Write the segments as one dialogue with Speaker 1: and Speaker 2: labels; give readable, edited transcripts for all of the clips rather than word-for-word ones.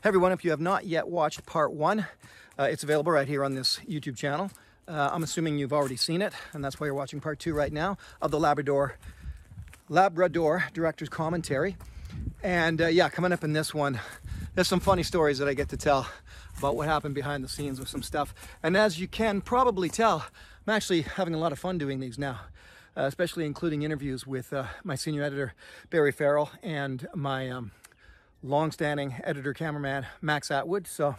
Speaker 1: Hey everyone, if you have not yet watched part one, it's available right here on this YouTube channel. I'm assuming you've already seen it, and that's why you're watching part two right now of the Labrador Director's Commentary. And yeah, coming up in this one, there's some funny stories that I get to tell about what happened behind the scenes with some stuff. And as you can probably tell, I'm actually having a lot of fun doing these now, especially including interviews with my senior editor, Barry Farrell, and my long-standing editor cameraman Max Atwood. So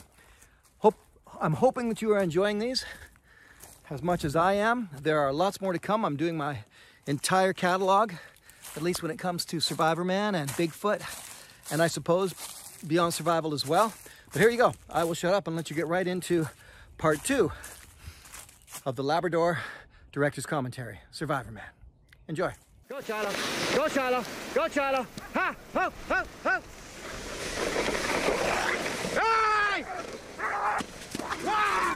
Speaker 1: I'm hoping that you are enjoying these as much as I am. There are lots more to come. I'm doing my entire catalog, at least when it comes to Survivorman and Bigfoot, and I suppose Beyond Survival as well. But here you go. I will shut up and let you get right into part two of the Labrador Director's Commentary, Survivorman. Enjoy.
Speaker 2: Go, Charlo! Go, Charlo! Go, Charlo! Ha! Ho! Ho! Ho! Hey! Ah!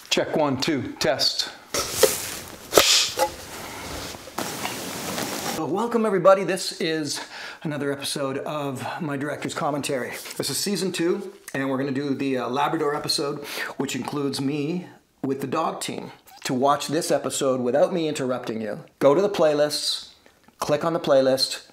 Speaker 1: Check 1, 2, test. Well, welcome everybody. This is another episode of my director's commentary. This is season 2, and we're going to do the Labrador episode, which includes me with the dog team. To watch this episode without me interrupting you, go to the playlists, click on the playlist,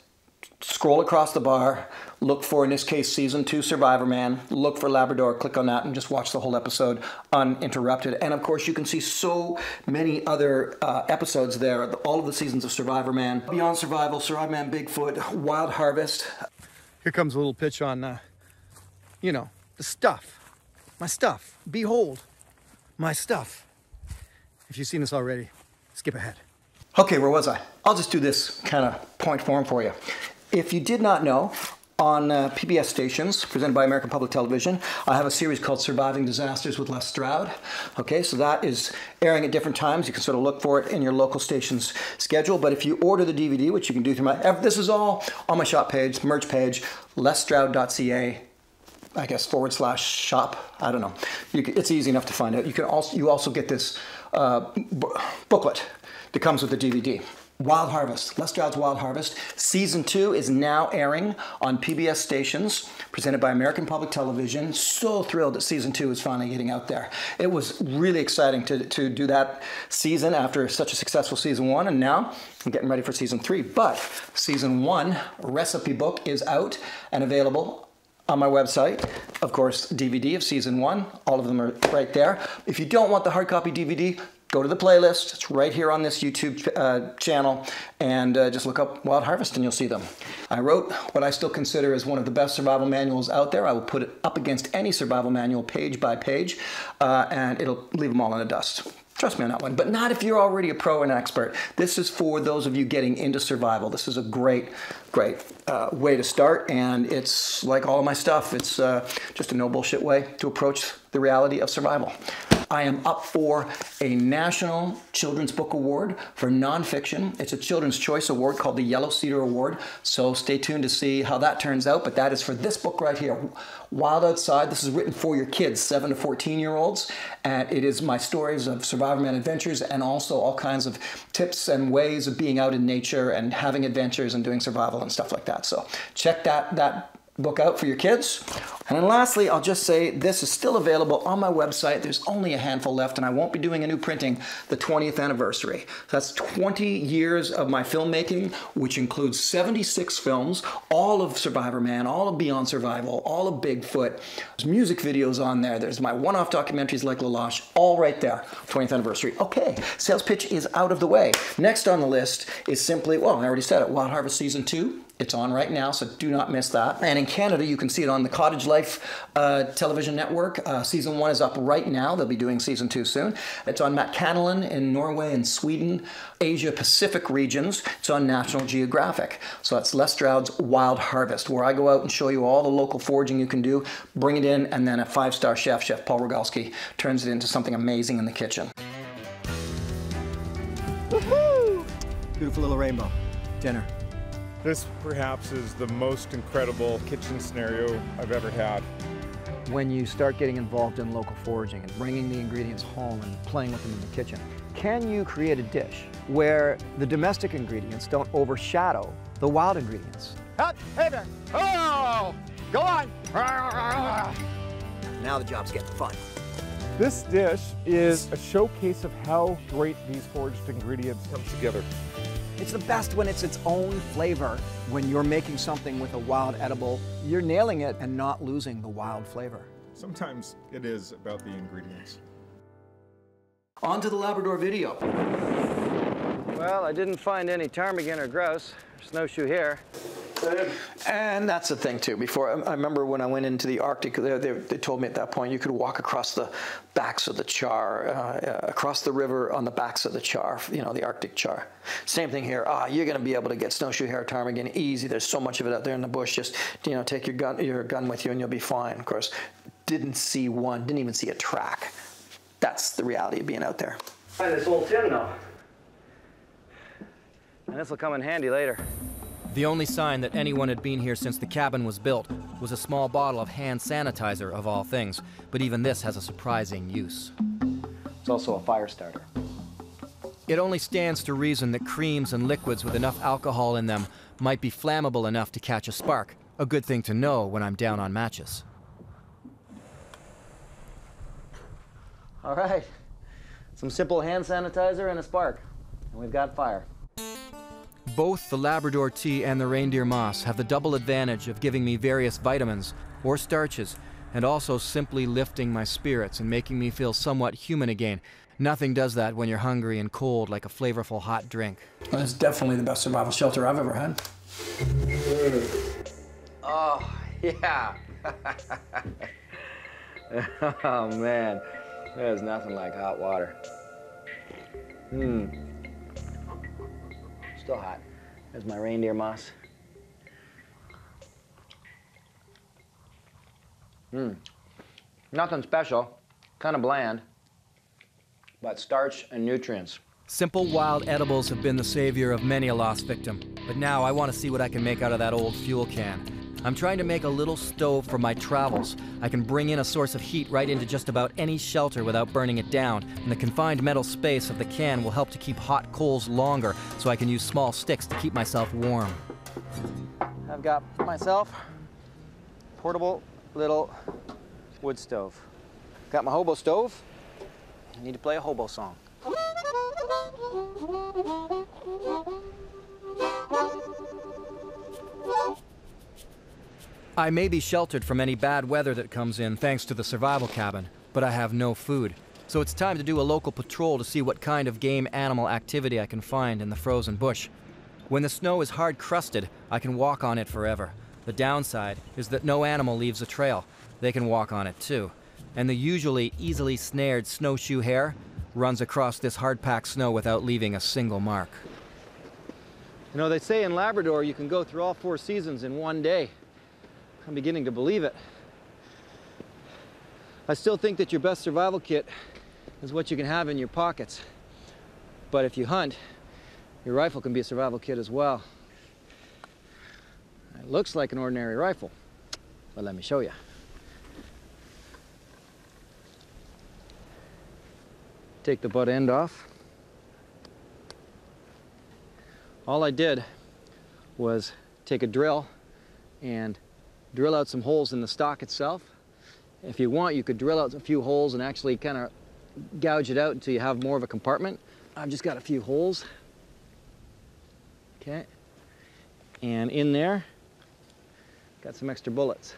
Speaker 1: scroll across the bar, look for, in this case, season 2 Survivorman, look for Labrador, click on that, and just watch the whole episode uninterrupted. And of course, you can see so many other episodes there, all of the seasons of Survivorman, Beyond Survival, Survivorman Bigfoot, Wild Harvest. Here comes a little pitch on, you know, the stuff. My stuff. Behold, my stuff. If you've seen this already, skip ahead. Okay, where was I? I'll just do this kind of point form for you. If you did not know, on PBS stations, presented by American Public Television, I have a series called Surviving Disasters with Stroud. Okay, so that is airing at different times. You can sort of look for it in your local station's schedule. But if you order the DVD, which you can do through my, this is all on my shop page, merch page, lesstroud.ca, I guess /shop. I don't know. It's easy enough to find out. You also get this booklet that comes with the DVD. Wild Harvest, Les Stroud's Wild Harvest. Season 2 is now airing on PBS stations, presented by American Public Television. So thrilled that Season 2 is finally getting out there. It was really exciting to do that season after such a successful Season 1, and now I'm getting ready for Season 3. But Season 1 recipe book is out and available on my website. Of course, DVD of Season 1. All of them are right there. If you don't want the hard copy DVD, go to the playlist. It's right here on this YouTube channel, and just look up Wild Harvest and you'll see them. I wrote what I still consider as one of the best survival manuals out there. I will put it up against any survival manual page by page, and it'll leave them all in the dust. Trust me on that one, but not if you're already a pro and expert. This is for those of you getting into survival. This is a great way to start, and it's like all of my stuff. It's just a no bullshit way to approach the reality of survival. I am up for a National Children's Book Award for nonfiction. It's a Children's Choice Award called the Yellow Cedar Award, so stay tuned to see how that turns out, but that is for this book right here, Wild Outside. This is written for your kids, 7 to 14-year-olds, and it is my stories of Survivorman adventures and also all kinds of tips and ways of being out in nature and having adventures and doing survival and stuff like that. So check that book out for your kids. And then lastly, I'll just say this is still available on my website. There's only a handful left, and I won't be doing a new printing the 20th anniversary. So that's 20 years of my filmmaking, which includes 76 films, all of Survivorman, all of Beyond Survival, all of Bigfoot. There's music videos on there. There's my one-off documentaries like Lalash, all right there. 20th anniversary. Okay, sales pitch is out of the way. Next on the list is simply, well, I already said it, Wild Harvest Season 2 It's on right now, so do not miss that. And in Canada, you can see it on the Cottage Life television network. Season 1 is up right now. They'll be doing season 2 soon. It's on Macgyverisms in Norway and Sweden, Asia Pacific regions. It's on National Geographic. So that's Les Stroud's Wild Harvest, where I go out and show you all the local foraging you can do, bring it in, and then a 5-star chef, Chef Paul Rogalski, turns it into something amazing in the kitchen.
Speaker 2: Woohoo!
Speaker 1: Beautiful little rainbow. Dinner.
Speaker 3: This perhaps is the most incredible kitchen scenario I've ever had.
Speaker 4: When you start getting involved in local foraging and bringing the ingredients home and playing with them in the kitchen, can you create a dish where the domestic ingredients don't overshadow the wild ingredients?
Speaker 2: Hey there! Oh! Go on!
Speaker 4: Now the job's getting fun.
Speaker 3: This dish is a showcase of how great these foraged ingredients come together.
Speaker 4: It's the best when it's its own flavor. When you're making something with a wild edible, you're nailing it and not losing the wild flavor.
Speaker 3: Sometimes it is about the ingredients.
Speaker 1: On to the Labrador video.
Speaker 4: Well, I didn't find any ptarmigan or grouse or snowshoe hare.
Speaker 1: And that's the thing too. Before, I remember when I went into the Arctic, they told me at that point you could walk across the backs of the char, across the river on the backs of the char, you know, the Arctic char. Same thing here. You're going to be able to get snowshoe hare ptarmigan easy. There's so much of it out there in the bush. Just, you know, take your gun with you and you'll be fine. Of course, didn't see one, didn't even see a track. That's the reality of being out there.
Speaker 4: Find this old tin though. And this will come in handy later.
Speaker 5: The only sign that anyone had been here since the cabin was built was a small bottle of hand sanitizer, of all things. But even this has a surprising use.
Speaker 4: It's also a fire starter.
Speaker 5: It only stands to reason that creams and liquids with enough alcohol in them might be flammable enough to catch a spark. A good thing to know when I'm down on matches.
Speaker 4: All right. Some simple hand sanitizer and a spark. And we've got fire.
Speaker 5: Both the Labrador tea and the reindeer moss have the double advantage of giving me various vitamins or starches, and also simply lifting my spirits and making me feel somewhat human again. Nothing does that when you're hungry and cold like a flavorful hot drink.
Speaker 1: Well, it's definitely the best survival shelter I've ever had.
Speaker 4: Oh, yeah. Oh, man. There's nothing like hot water. Still hot. There's my reindeer moss. Nothing special, kind of bland, but starch and nutrients.
Speaker 5: Simple wild edibles have been the savior of many a lost victim, but now I want to see what I can make out of that old fuel can. I'm trying to make a little stove for my travels. I can bring in a source of heat right into just about any shelter without burning it down, and the confined metal space of the can will help to keep hot coals longer, so I can use small sticks to keep myself warm.
Speaker 4: I've got myself a portable little wood stove. Got my hobo stove. I need to play a hobo song.
Speaker 5: I may be sheltered from any bad weather that comes in thanks to the survival cabin, but I have no food. So it's time to do a local patrol to see what kind of game animal activity I can find in the frozen bush. When the snow is hard-crusted, I can walk on it forever. The downside is that no animal leaves a trail. They can walk on it too. And the usually easily snared snowshoe hare runs across this hard-packed snow without leaving a single mark.
Speaker 4: You know, they say in Labrador you can go through all 4 seasons in one day. I'm beginning to believe it. I still think that your best survival kit is what you can have in your pockets. But if you hunt, your rifle can be a survival kit as well. It looks like an ordinary rifle, but let me show you. Take the butt end off. All I did was take a drill and drill out some holes in the stock itself. If you want, you could drill out a few holes and actually kind of gouge it out until you have more of a compartment. I've just got a few holes. Okay. And in there, got some extra bullets.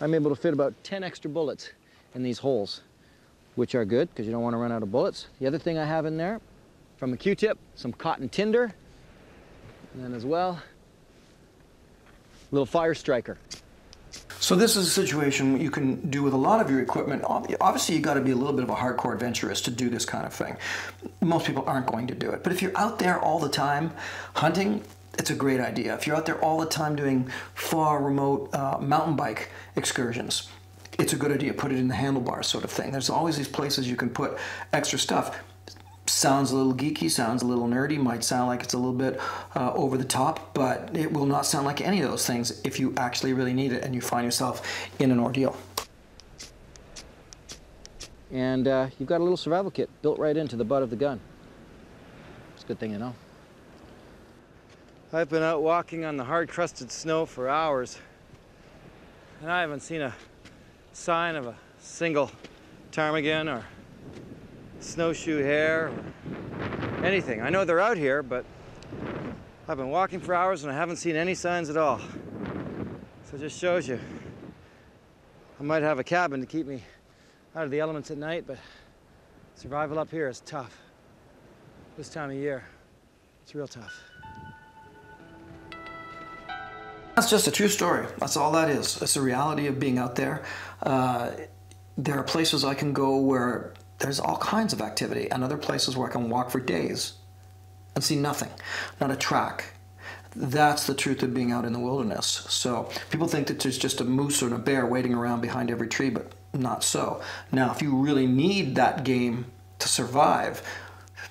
Speaker 4: I'm able to fit about 10 extra bullets in these holes, which are good because you don't want to run out of bullets. The other thing I have in there, from a Q-tip, some cotton tinder, and then as well, little fire striker.
Speaker 1: So this is a situation you can do with a lot of your equipment. Obviously, you got to be a little bit of a hardcore adventurist to do this kind of thing. Most people aren't going to do it. But if you're out there all the time hunting, it's a great idea. If you're out there all the time doing far remote mountain bike excursions, it's a good idea. Put it in the handlebars sort of thing. There's always these places you can put extra stuff. Sounds a little geeky, sounds a little nerdy, might sound like it's a little bit over the top, but it will not sound like any of those things if you actually really need it and you find yourself in an ordeal.
Speaker 4: And you've got a little survival kit built right into the butt of the gun. It's a good thing to know. I've been out walking on the hard-crusted snow for hours, and I haven't seen a sign of a single ptarmigan or snowshoe hare or anything. I know they're out here, but I've been walking for hours and I haven't seen any signs at all. So it just shows you I might have a cabin to keep me out of the elements at night, but survival up here is tough. This time of year, it's real tough.
Speaker 1: That's just a true story. That's all that is. It's the reality of being out there. There are places I can go where there's all kinds of activity, and other places where I can walk for days and see nothing, not a track. That's the truth of being out in the wilderness. So people think that there's just a moose or a bear waiting around behind every tree, but not so. Now, if you really need that game to survive,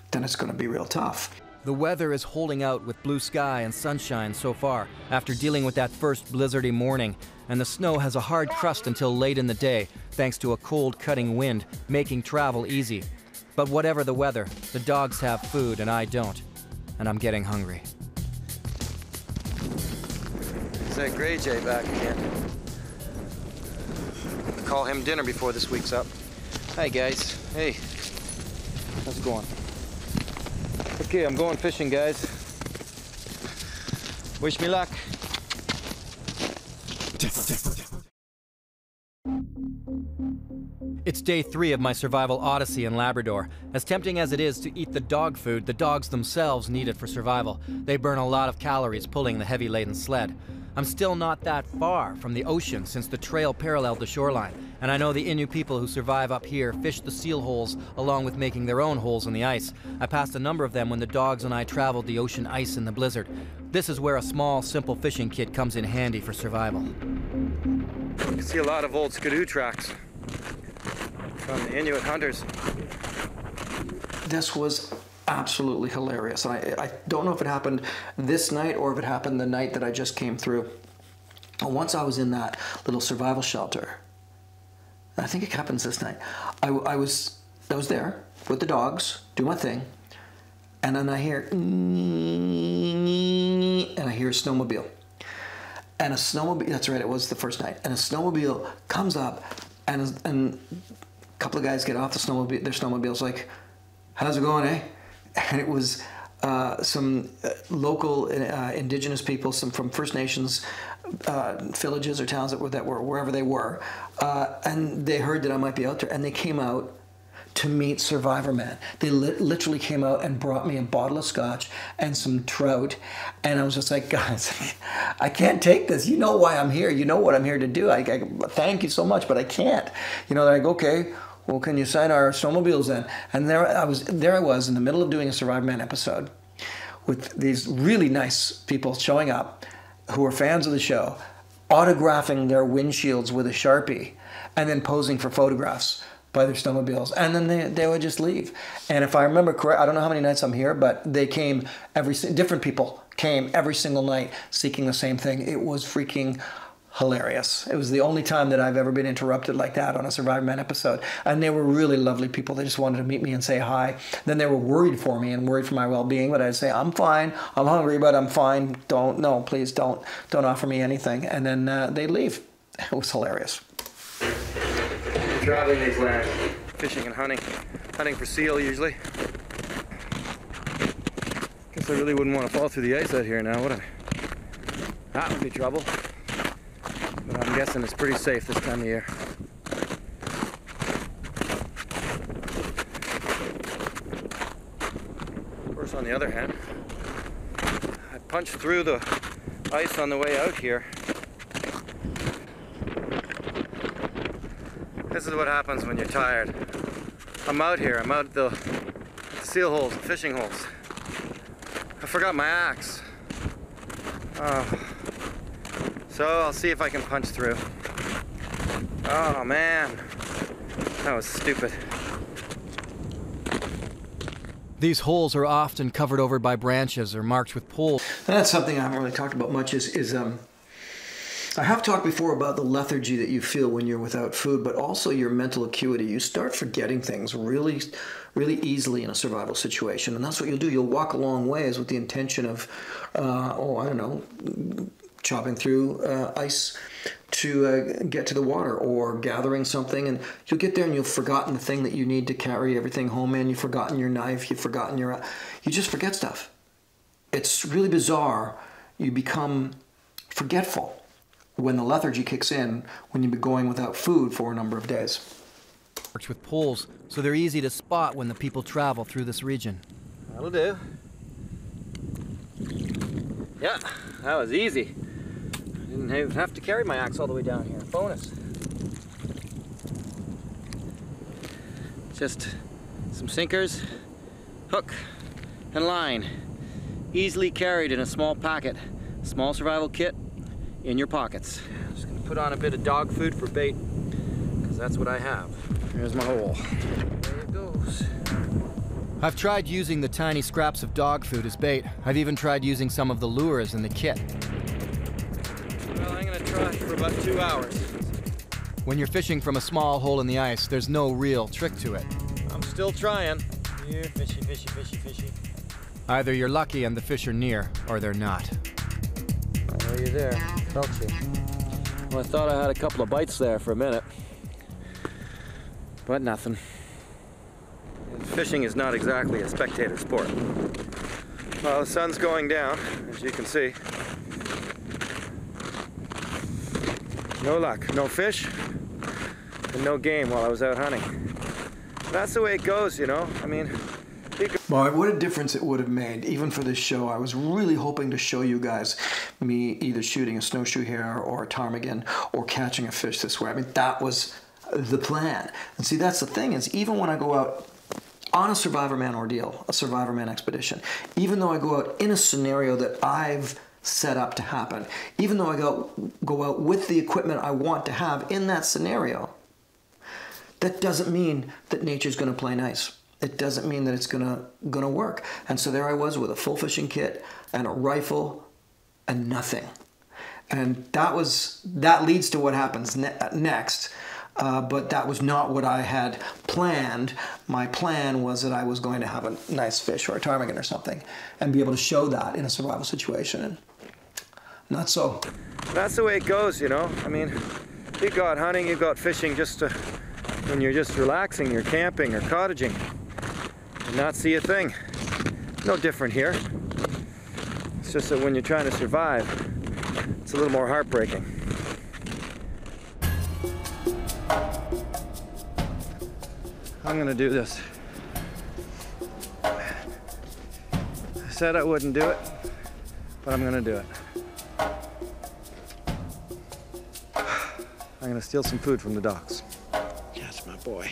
Speaker 1: then it's going to be real tough.
Speaker 5: The weather is holding out with blue sky and sunshine so far, after dealing with that first blizzardy morning, and the snow has a hard crust until late in the day, thanks to a cold cutting wind, making travel easy. But whatever the weather, the dogs have food and I don't, and I'm getting hungry.
Speaker 4: Is that Grey Jay back again? I'll call him dinner before this week's up. Hi guys. Hey. How's it going? Okay, I'm going fishing, guys. Wish me luck.
Speaker 5: It's day 3 of my survival odyssey in Labrador. As tempting as it is to eat the dog food, the dogs themselves need it for survival. They burn a lot of calories pulling the heavy-laden sled. I'm still not that far from the ocean since the trail paralleled the shoreline, and I know the Innu people who survive up here fish the seal holes along with making their own holes in the ice. I passed a number of them when the dogs and I traveled the ocean ice in the blizzard. This is where a small, simple fishing kit comes in handy for survival.
Speaker 4: You can see a lot of old skidoo tracks from the Inuit hunters.
Speaker 1: This was absolutely hilarious. I don't know if it happened this night or if it happened the night that I just came through. Once I was in that little survival shelter, I think it happens this night, I was there with the dogs, doing my thing, and then I hear, and I hear a snowmobile. And a snowmobile, that's right, it was the first night, and a snowmobile comes up, and a couple of guys get off their snowmobiles like, how's it going, eh? And it was some local indigenous people, some from First Nations villages or towns that were wherever they were, and they heard that I might be out there, and they came out to meet Survivorman. They literally came out and brought me a bottle of scotch and some trout, and I was just like, guys, I can't take this. You know why I'm here. You know what I'm here to do. I thank you so much, but I can't. You know, they're like, okay, well, can you sign our snowmobiles then? And there I was in the middle of doing a Survivorman episode with these really nice people showing up who were fans of the show, autographing their windshields with a Sharpie, and then posing for photographs by their snowmobiles, and then they would just leave. And if I remember correct, I don't know how many nights I'm here, but they came different people came every single night seeking the same thing. It was freaking hilarious. It was the only time that I've ever been interrupted like that on a Survivorman episode. And they were really lovely people. They just wanted to meet me and say hi. Then they were worried for me and worried for my well-being, but I'd say, I'm fine, I'm hungry, but I'm fine. Please don't offer me anything. And then they'd leave. It was hilarious.
Speaker 4: Traveling these lands, fishing and hunting for seal usually. Guess I really wouldn't want to fall through the ice out here now, would I? That would be trouble. But I'm guessing it's pretty safe this time of year. Of course, on the other hand, I punched through the ice on the way out here. This is what happens when you're tired. I'm out here, I'm out at the seal holes, the fishing holes. I forgot my axe. So I'll see if I can punch through. Oh man, that was stupid.
Speaker 5: These holes are often covered over by branches or marked with poles.
Speaker 1: And that's something I haven't really talked about much I have talked before about the lethargy that you feel when you're without food, but also your mental acuity. You start forgetting things really, really easily in a survival situation. And that's what you'll do. You'll walk a long ways with the intention of, chopping through ice to get to the water, or gathering something, and you'll get there and you've forgotten the thing that you need to carry everything home in. You've forgotten your knife. You've forgotten you just forget stuff. It's really bizarre. You become forgetful when the lethargy kicks in, when you've been going without food for a number of days.
Speaker 5: Marked with poles, so they're easy to spot when the people travel through this region.
Speaker 4: That'll do. Yeah, that was easy. Didn't even have to carry my axe all the way down here. Bonus. Just some sinkers, hook, and line. Easily carried in a small packet. Small survival kit in your pockets. Just gonna put on a bit of dog food for bait, because that's what I have. Here's my hole. There it goes.
Speaker 5: I've tried using the tiny scraps of dog food as bait. I've even tried using some of the lures in the kit.
Speaker 4: Well, I'm gonna try for about 2 hours.
Speaker 5: When you're fishing from a small hole in the ice, there's no real trick to it.
Speaker 4: I'm still trying. Here, fishy, fishy, fishy, fishy.
Speaker 5: Either you're lucky and the fish are near, or they're not.
Speaker 4: Oh, you're there. Felt you. Well, I thought I had a couple of bites there for a minute. But nothing. Fishing is not exactly a spectator sport. Well, the sun's going down, as you can see. No luck, no fish, and no game while I was out hunting. That's the way it goes, you know? I mean,
Speaker 1: Boy, what a difference it would have made, even for this show. I was really hoping to show you guys me either shooting a snowshoe hare or a ptarmigan or catching a fish this way. I mean, that was the plan. And see, that's the thing, is even when I go out on a Survivorman ordeal, a Survivorman expedition, even though I go out in a scenario that I've set up to happen, even though I go out with the equipment I want to have in that scenario, that doesn't mean that nature's going to play nice. It doesn't mean that it's gonna work. And so there I was with a full fishing kit and a rifle and nothing. And that leads to what happens next. But that was not what I had planned. My plan was that I was going to have a nice fish or a ptarmigan or something and be able to show that in a survival situation. And not so.
Speaker 4: that's the way it goes, you know? I mean, you go out hunting, you go out fishing just to, when you're just relaxing, you're camping or cottaging, and not see a thing. No different here. It's just that when you're trying to survive, it's a little more heartbreaking. I'm gonna do this. I said I wouldn't do it, but I'm gonna do it. I'm gonna steal some food from the dogs. That's my boy.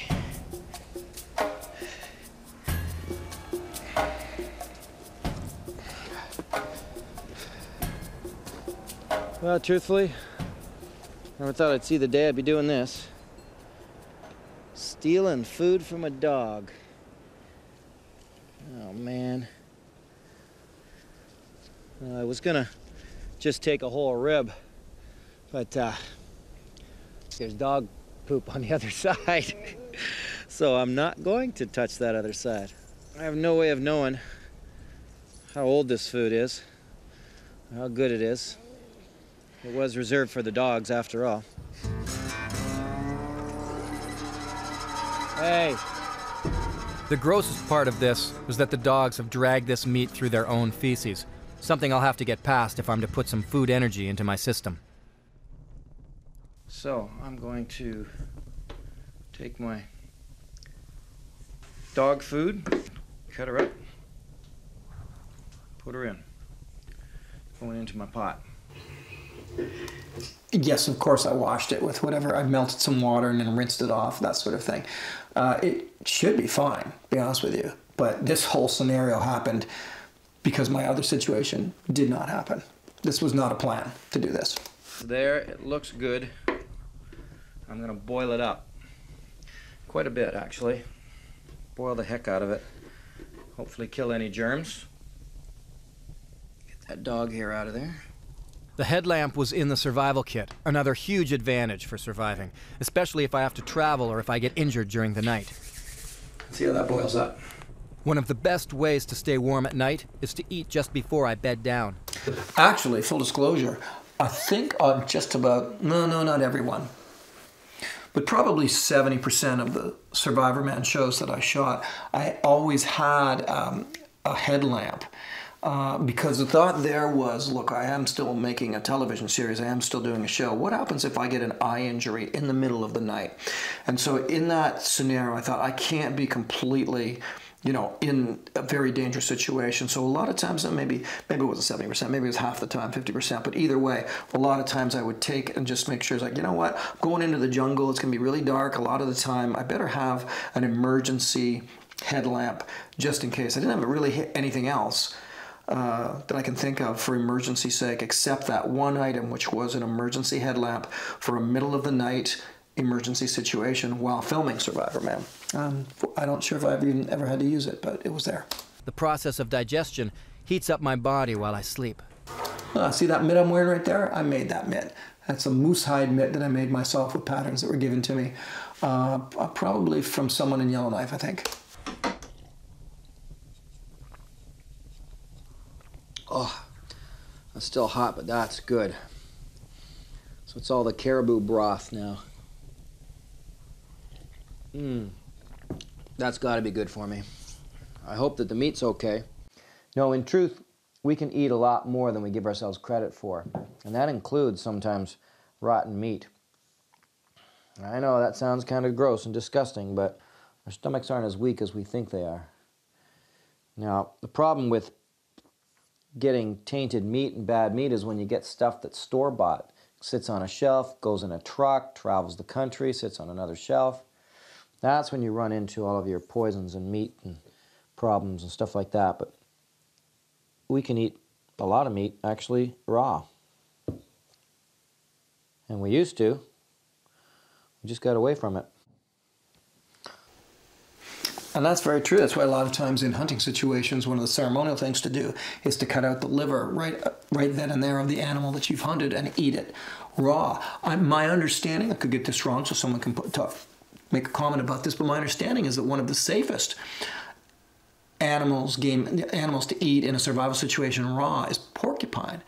Speaker 4: Well, truthfully, never thought I'd see the day I'd be doing this. Stealing food from a dog. Oh, man. I was gonna just take a whole rib, but there's dog poop on the other side. So I'm not going to touch that other side. I have no way of knowing how old this food is, how good it is. It was reserved for the dogs after all. Hey.
Speaker 5: The grossest part of this was that the dogs have dragged this meat through their own feces, something I'll have to get past if I'm to put some food energy into my system.
Speaker 4: So I'm going to take my dog food, cut her up, put her in, going into my pot.
Speaker 1: Yes, of course I washed it with whatever. I melted some water and then rinsed it off, that sort of thing. It should be fine, to be honest with you. But this whole scenario happened because my other situation did not happen. This was not a plan to do this.
Speaker 4: There, it looks good. I'm gonna boil it up. Quite a bit, actually. Boil the heck out of it. Hopefully kill any germs. Get that dog hair out of there.
Speaker 5: The headlamp was in the survival kit, another huge advantage for surviving, especially if I have to travel or if I get injured during the night.
Speaker 1: See how that boils up?
Speaker 5: One of the best ways to stay warm at night is to eat just before I bed down.
Speaker 1: Actually, full disclosure, I think on just about, no, not everyone, but probably 70% of the Survivorman shows that I shot, I always had a headlamp. Because the thought there was, look, I am still making a television series, I am still doing a show. What happens if I get an eye injury in the middle of the night? And so in that scenario, I thought I can't be completely, in a very dangerous situation. So a lot of times, maybe it wasn't 70%, maybe it was half the time, 50%, but either way, a lot of times I would take and just make sure, it's like, you know what, I'm going into the jungle, it's gonna be really dark a lot of the time, I better have an emergency headlamp just in case. I didn't have really anything else that I can think of for emergency sake, except that one item, which was an emergency headlamp for a middle of the night emergency situation while filming Survivorman. I'm not sure if I've even ever had to use it, but it was there.
Speaker 5: The process of digestion heats up my body while I sleep.
Speaker 1: See that mitt I'm wearing right there? I made that mitt. That's a moose hide mitt that I made myself with patterns that were given to me, probably from someone in Yellowknife, I think.
Speaker 4: Oh, that's still hot, but that's good. So it's all the caribou broth now. That's got to be good for me. I hope that the meat's okay. No, in truth, we can eat a lot more than we give ourselves credit for, and that includes sometimes rotten meat. I know that sounds kind of gross and disgusting, but our stomachs aren't as weak as we think they are. Now, the problem with getting tainted meat and bad meat is when you get stuff that's store-bought. Sits on a shelf, goes in a truck, travels the country, sits on another shelf. That's when you run into all of your poisons and meat and problems and stuff like that. But we can eat a lot of meat, actually, raw. And we used to. We just got away from it.
Speaker 1: And that's very true. That's why a lot of times in hunting situations, one of the ceremonial things to do is to cut out the liver right then and there of the animal that you've hunted and eat it raw. My understanding, I could get this wrong, so someone can make a comment about this, but my understanding is that one of the safest animals to eat in a survival situation raw is porcupine,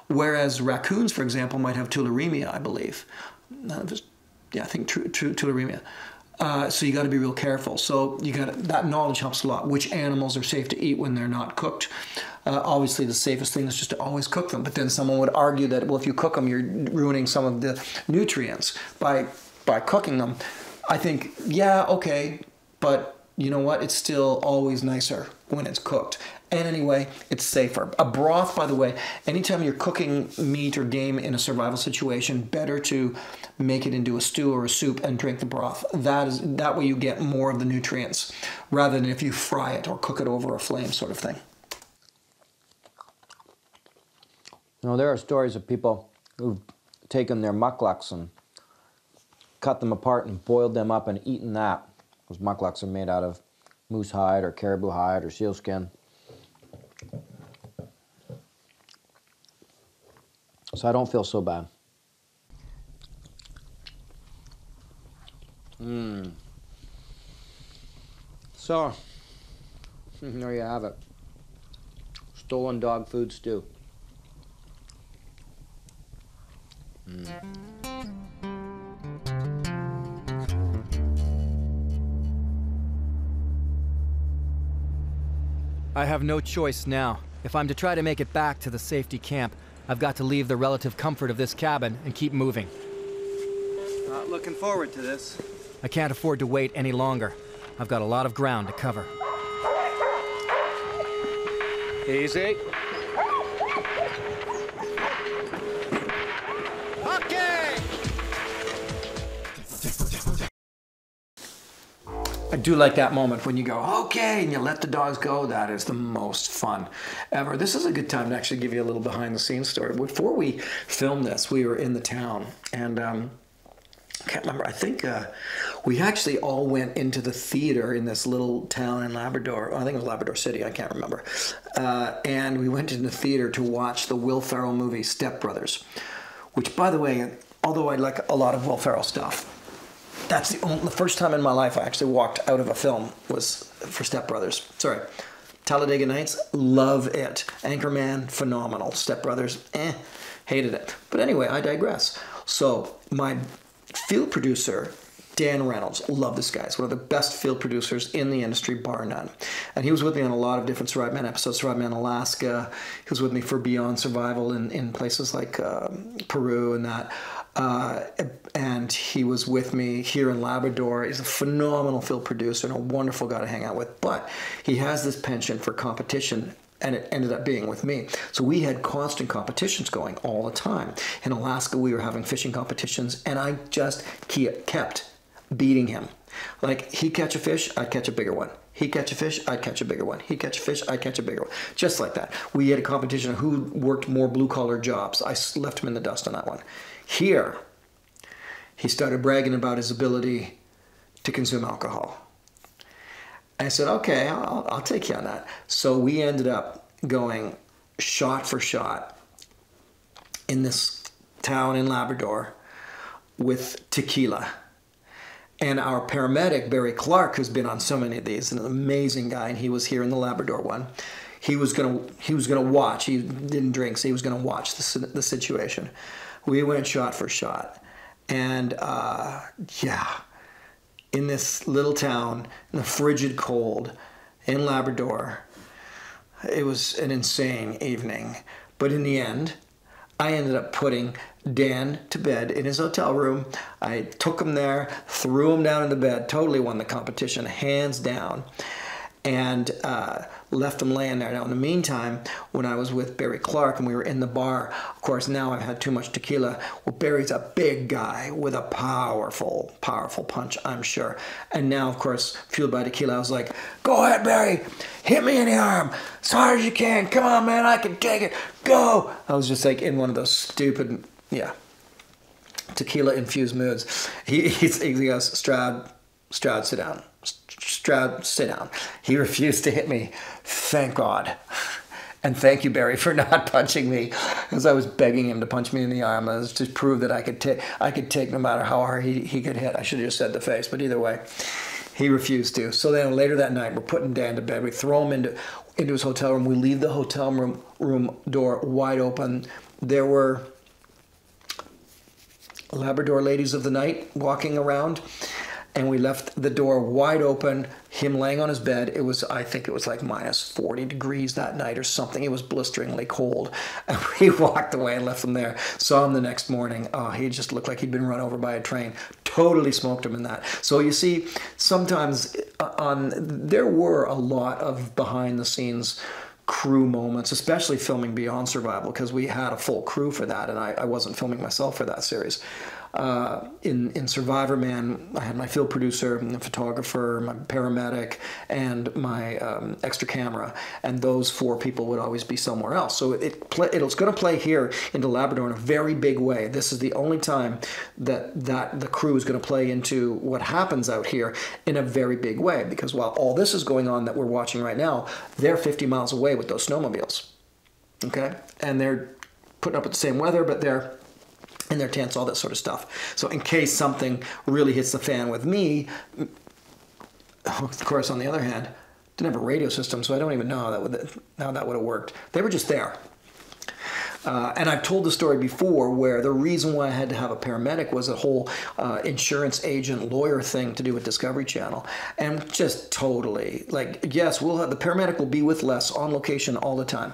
Speaker 1: whereas raccoons, for example, might have tularemia, I believe. I think tularemia. So you got to be real careful. So that knowledge helps a lot. Which animals are safe to eat when they're not cooked? Obviously, the safest thing is just to always cook them. But then someone would argue that, well, if you cook them, you're ruining some of the nutrients by cooking them. I think, yeah, okay, but you know what? It's still always nicer when it's cooked. And anyway, it's safer. A broth, by the way, anytime you're cooking meat or game in a survival situation, better to make it into a stew or a soup and drink the broth. That way you get more of the nutrients, rather than if you fry it or cook it over a flame sort of thing.
Speaker 4: There are stories of people who've taken their mucklucks and cut them apart and boiled them up and eaten that. Those mucklucks are made out of moose hide or caribou hide or sealskin. So I don't feel so bad. So, there you have it. Stolen dog food stew.
Speaker 5: I have no choice now. If I'm to try to make it back to the safety camp, I've got to leave the relative comfort of this cabin and keep moving.
Speaker 4: Not looking forward to this.
Speaker 5: I can't afford to wait any longer. I've got a lot of ground to cover.
Speaker 2: Easy.
Speaker 1: do like that moment when you go, okay, and you let the dogs go. That is the most fun ever. This is a good time to actually give you a little behind the scenes story. Before we filmed this, we were in the town, and I can't remember. I think we actually all went into the theater in this little town in Labrador. I think it was Labrador City. I can't remember. And we went into the theater to watch the Will Ferrell movie Step Brothers, which, by the way, although I like a lot of Will Ferrell stuff, that's the first time in my life I actually walked out of a film was for Step Brothers. Sorry. Talladega Nights, love it. Anchorman, phenomenal. Step Brothers, hated it. But anyway, I digress. So my field producer, Dan Reynolds, love this guy. He's one of the best field producers in the industry, bar none. And he was with me on a lot of different Survivorman episodes, Survivorman Alaska. He was with me for Beyond Survival in places like Peru and that. And he was with me here in Labrador. He's a phenomenal field producer and a wonderful guy to hang out with. But he has this penchant for competition, and it ended up being with me. So we had constant competitions going all the time. In Alaska, we were having fishing competitions, and I just kept beating him. Like, he'd catch a fish, I'd catch a bigger one. He'd catch a fish, I'd catch a bigger one. He'd catch a fish, I'd catch a bigger one. Just like that. We had a competition of who worked more blue-collar jobs. I left him in the dust on that one. Here, he started bragging about his ability to consume alcohol. And I said, okay, I'll take you on that. So we ended up going shot for shot in this town in Labrador with tequila. And our paramedic, Barry Clark, who's been on so many of these, an amazing guy, and he was here in the Labrador one. He was gonna watch. He didn't drink, so he was gonna watch the situation. We went shot for shot, and in this little town, in the frigid cold, in Labrador, it was an insane evening. But in the end, I ended up putting Dan to bed in his hotel room. I took him there, threw him down in the bed, totally won the competition, hands down, and left him laying there. Now, in the meantime, when I was with Barry Clark and we were in the bar, of course, now I've had too much tequila. Well, Barry's a big guy with a powerful, powerful punch, I'm sure. And now, of course, fueled by tequila, I was like, go ahead, Barry, hit me in the arm as hard as you can. Come on, man, I can take it. Go. I was just like in one of those stupid, tequila-infused moods. He goes, Stroud, sit down. Stroud, sit down. He refused to hit me. Thank God. And thank you, Barry, for not punching me, because I was begging him to punch me in the arm. I was to prove that I could take no matter how hard he could hit. I should have just said the face, but either way, he refused to. So then later that night, we're putting Dan to bed. We throw him into his hotel room. We leave the hotel room door wide open. There were Labrador ladies of the night walking around, and we left the door wide open, him laying on his bed. I think it was like minus 40 degrees that night or something. It was blisteringly cold. And we walked away and left him there. Saw him the next morning. Oh, he just looked like he'd been run over by a train. Totally smoked him in that. So you see, sometimes there were a lot of behind the scenes crew moments, especially filming Beyond Survival, because we had a full crew for that, and I wasn't filming myself for that series. In Survivorman, I had my field producer, and the photographer, my paramedic, and my extra camera, and those four people would always be somewhere else. So it's going to play here into Labrador in a very big way. This is the only time that the crew is going to play into what happens out here in a very big way, because while all this is going on that we're watching right now, they're 50 miles away with those snowmobiles, okay? And they're putting up with the same weather, but they're in their tents, all that sort of stuff. So in case something really hits the fan with me, of course, on the other hand, didn't have a radio system, so I don't even know how that would have worked. They were just there. And I've told the story before where the reason why I had to have a paramedic was a whole insurance agent lawyer thing to do with Discovery Channel. And just totally, like, yes, the paramedic will be with Les on location all the time.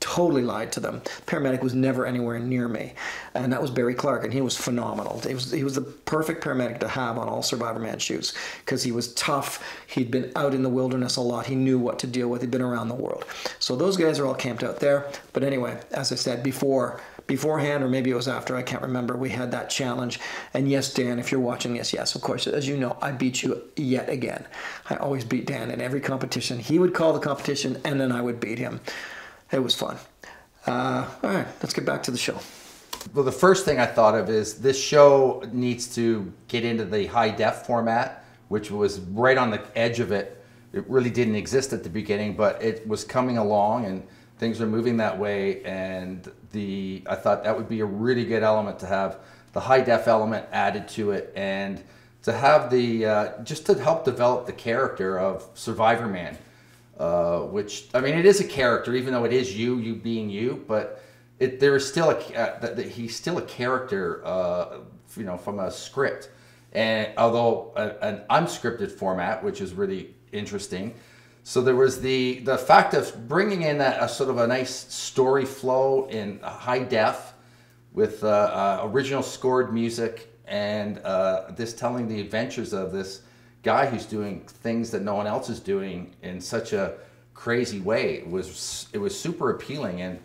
Speaker 1: totally lied to them. Paramedic was never anywhere near me, and that was Barry Clark, and he was phenomenal. He was the perfect paramedic to have on all Survivorman shoots, because he was tough. He'd been out in the wilderness a lot. He knew what to deal with. He'd been around the world. So those guys are all camped out there. But anyway, as I said, beforehand, or maybe it was after, I can't remember, we had that challenge. And yes, Dan, if you're watching this, yes, of course, as you know, I beat you yet again. I always beat Dan in every competition. He would call the competition, and then I would beat him. It was fun. All right, let's get back to the show.
Speaker 6: Well, the first thing I thought of is this show needs to get into the high def format, which was right on the edge of it. It really didn't exist at the beginning, but it was coming along and things were moving that way. And I thought that would be a really good element to have the high def element added to it, and to have the just to help develop the character of Survivorman. Which, I mean, it is a character, even though it is you being you, but there is still he's still a character, you know, from a script. And although an unscripted format, which is really interesting. So there was the fact of bringing in a sort of a nice story flow in high def with original scored music, and this telling the adventures of this guy who's doing things that no one else is doing in such a crazy way. It was super appealing, and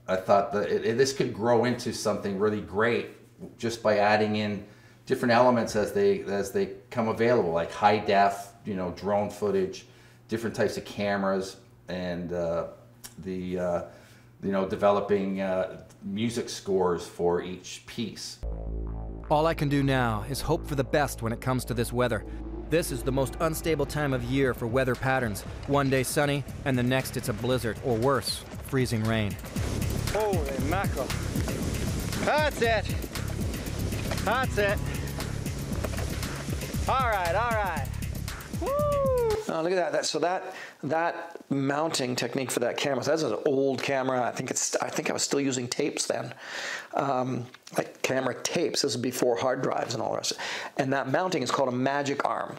Speaker 6: I thought that this could grow into something really great just by adding in different elements as they come available, like high def, you know, drone footage, different types of cameras, and you know, developing music scores for each piece.
Speaker 5: All I can do now is hope for the best when it comes to this weather. This is the most unstable time of year for weather patterns. One day sunny, and the next it's a blizzard, or worse, freezing rain.
Speaker 4: Holy mackerel. That's it. That's it. All right, all right. Woo!
Speaker 1: Oh, look at that. So that mounting technique for that camera, so that's an old camera. I think I was still using tapes then. Like camera tapes. This is before hard drives and all the rest. And that mounting is called a magic arm.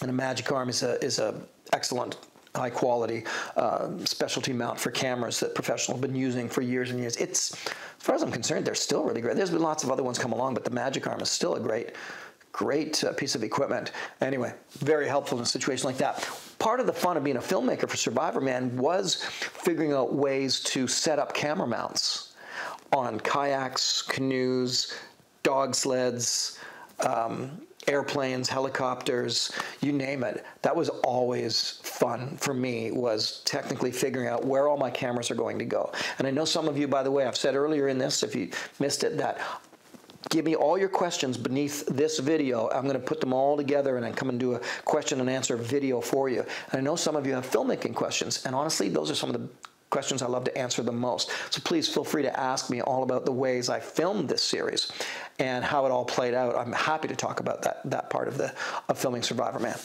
Speaker 1: And a magic arm is a excellent high quality specialty mount for cameras that professionals have been using for years and years. It's, as far as I'm concerned, they're still really great. There's been lots of other ones come along, but the magic arm is still a great piece of equipment. Anyway, very helpful in a situation like that. Part of the fun of being a filmmaker for Survivorman was figuring out ways to set up camera mounts on kayaks, canoes, dog sleds, airplanes, helicopters, you name it. That was always fun for me, was technically figuring out where all my cameras are going to go. And I know some of you, by the way, I've said earlier in this, if you missed it, that give me all your questions beneath this video. I'm going to put them all together and then come and do a question and answer video for you. And I know some of you have filmmaking questions, and honestly, those are some of the questions I love to answer the most. So please feel free to ask me all about the ways I filmed this series and how it all played out. I'm happy to talk about that part of filming Survivorman.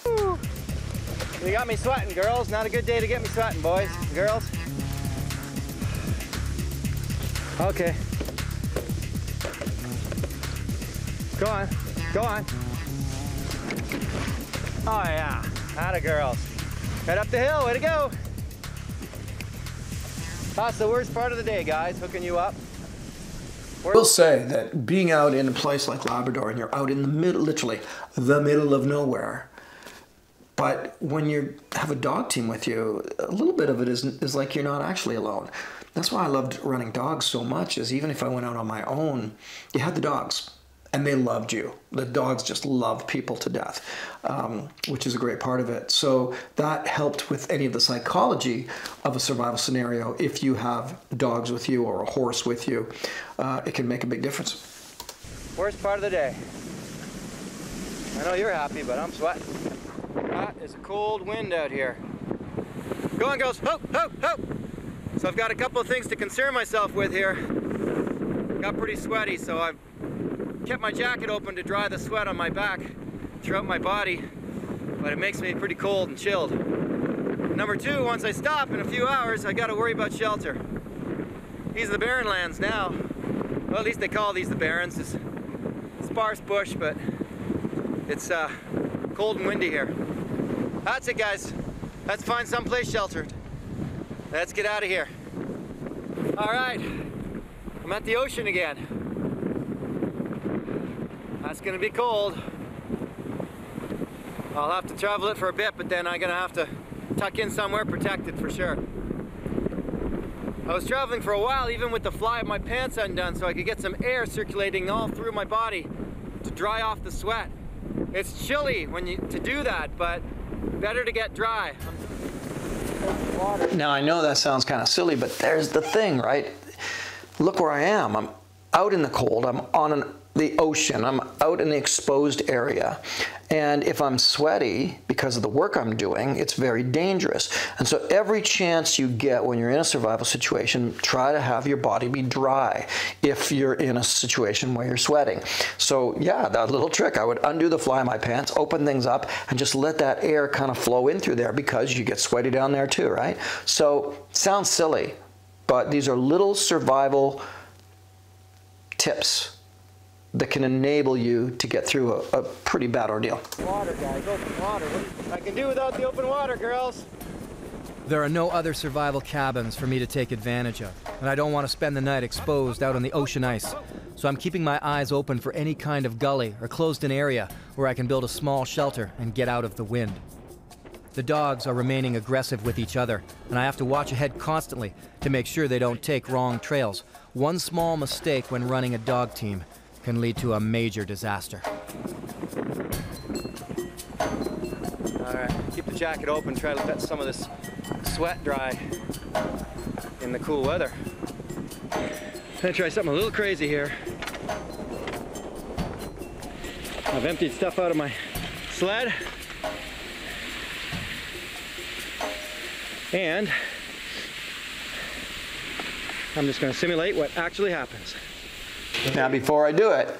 Speaker 4: Woo. You got me sweating, girls. Not a good day to get me sweating, boys and girls. Okay. Go on, go on. Oh yeah, atta girls. Head up the hill, way to go. That's the worst part of the day, guys, hooking you up.
Speaker 1: I will say that being out in a place like Labrador, and you're out in the middle, literally the middle of nowhere, but when you have a dog team with you, a little bit of it is like you're not actually alone. That's why I loved running dogs so much, is even if I went out on my own, you had the dogs. And they loved you. The dogs just love people to death, which is a great part of it. So that helped with any of the psychology of a survival scenario. If you have dogs with you or a horse with you, it can make a big difference.
Speaker 4: Worst part of the day. I know you're happy, but I'm sweating. That is a cold wind out here. Go on, girls. Ho, ho, ho. So I've got a couple of things to concern myself with here. Got pretty sweaty, so I've kept my jacket open to dry the sweat on my back throughout my body, but it makes me pretty cold and chilled. Number two, once I stop in a few hours, I gotta worry about shelter. These are the barren lands now. Well, at least they call these the barrens. It's sparse bush, but it's cold and windy here. That's it, guys. Let's find someplace sheltered. Let's get out of here. All right, I'm at the ocean again. That's gonna be cold. I'll have to travel it for a bit, but then I'm gonna have to tuck in somewhere protected for sure. I was traveling for a while even with the fly of my pants undone so I could get some air circulating all through my body to dry off the sweat. It's chilly to do that, but better to get dry.
Speaker 1: Now I know that sounds kind of silly, but there's the thing, right? Look where I am. I'm out in the cold. I'm on the ocean. I'm out in the exposed area. And if I'm sweaty because of the work I'm doing, it's very dangerous. And so every chance you get when you're in a survival situation, try to have your body be dry if you're in a situation where you're sweating. So yeah, that little trick, I would undo the fly of my pants, open things up, and just let that air kind of flow in through there because you get sweaty down there too, right? So sounds silly, but these are little survival tips that can enable you to get through a pretty bad ordeal.
Speaker 4: Water, guys, open water. What I can do without the open water, girls.
Speaker 5: There are no other survival cabins for me to take advantage of, and I don't want to spend the night exposed out on the ocean ice. So I'm keeping my eyes open for any kind of gully or closed-in area where I can build a small shelter and get out of the wind. The dogs are remaining aggressive with each other, and I have to watch ahead constantly to make sure they don't take wrong trails. One small mistake when running a dog team can lead to a major disaster.
Speaker 4: All right, keep the jacket open, try to let some of this sweat dry in the cool weather. I'm gonna try something a little crazy here. I've emptied stuff out of my sled. And I'm just gonna simulate what actually happens.
Speaker 1: Now, before I do it,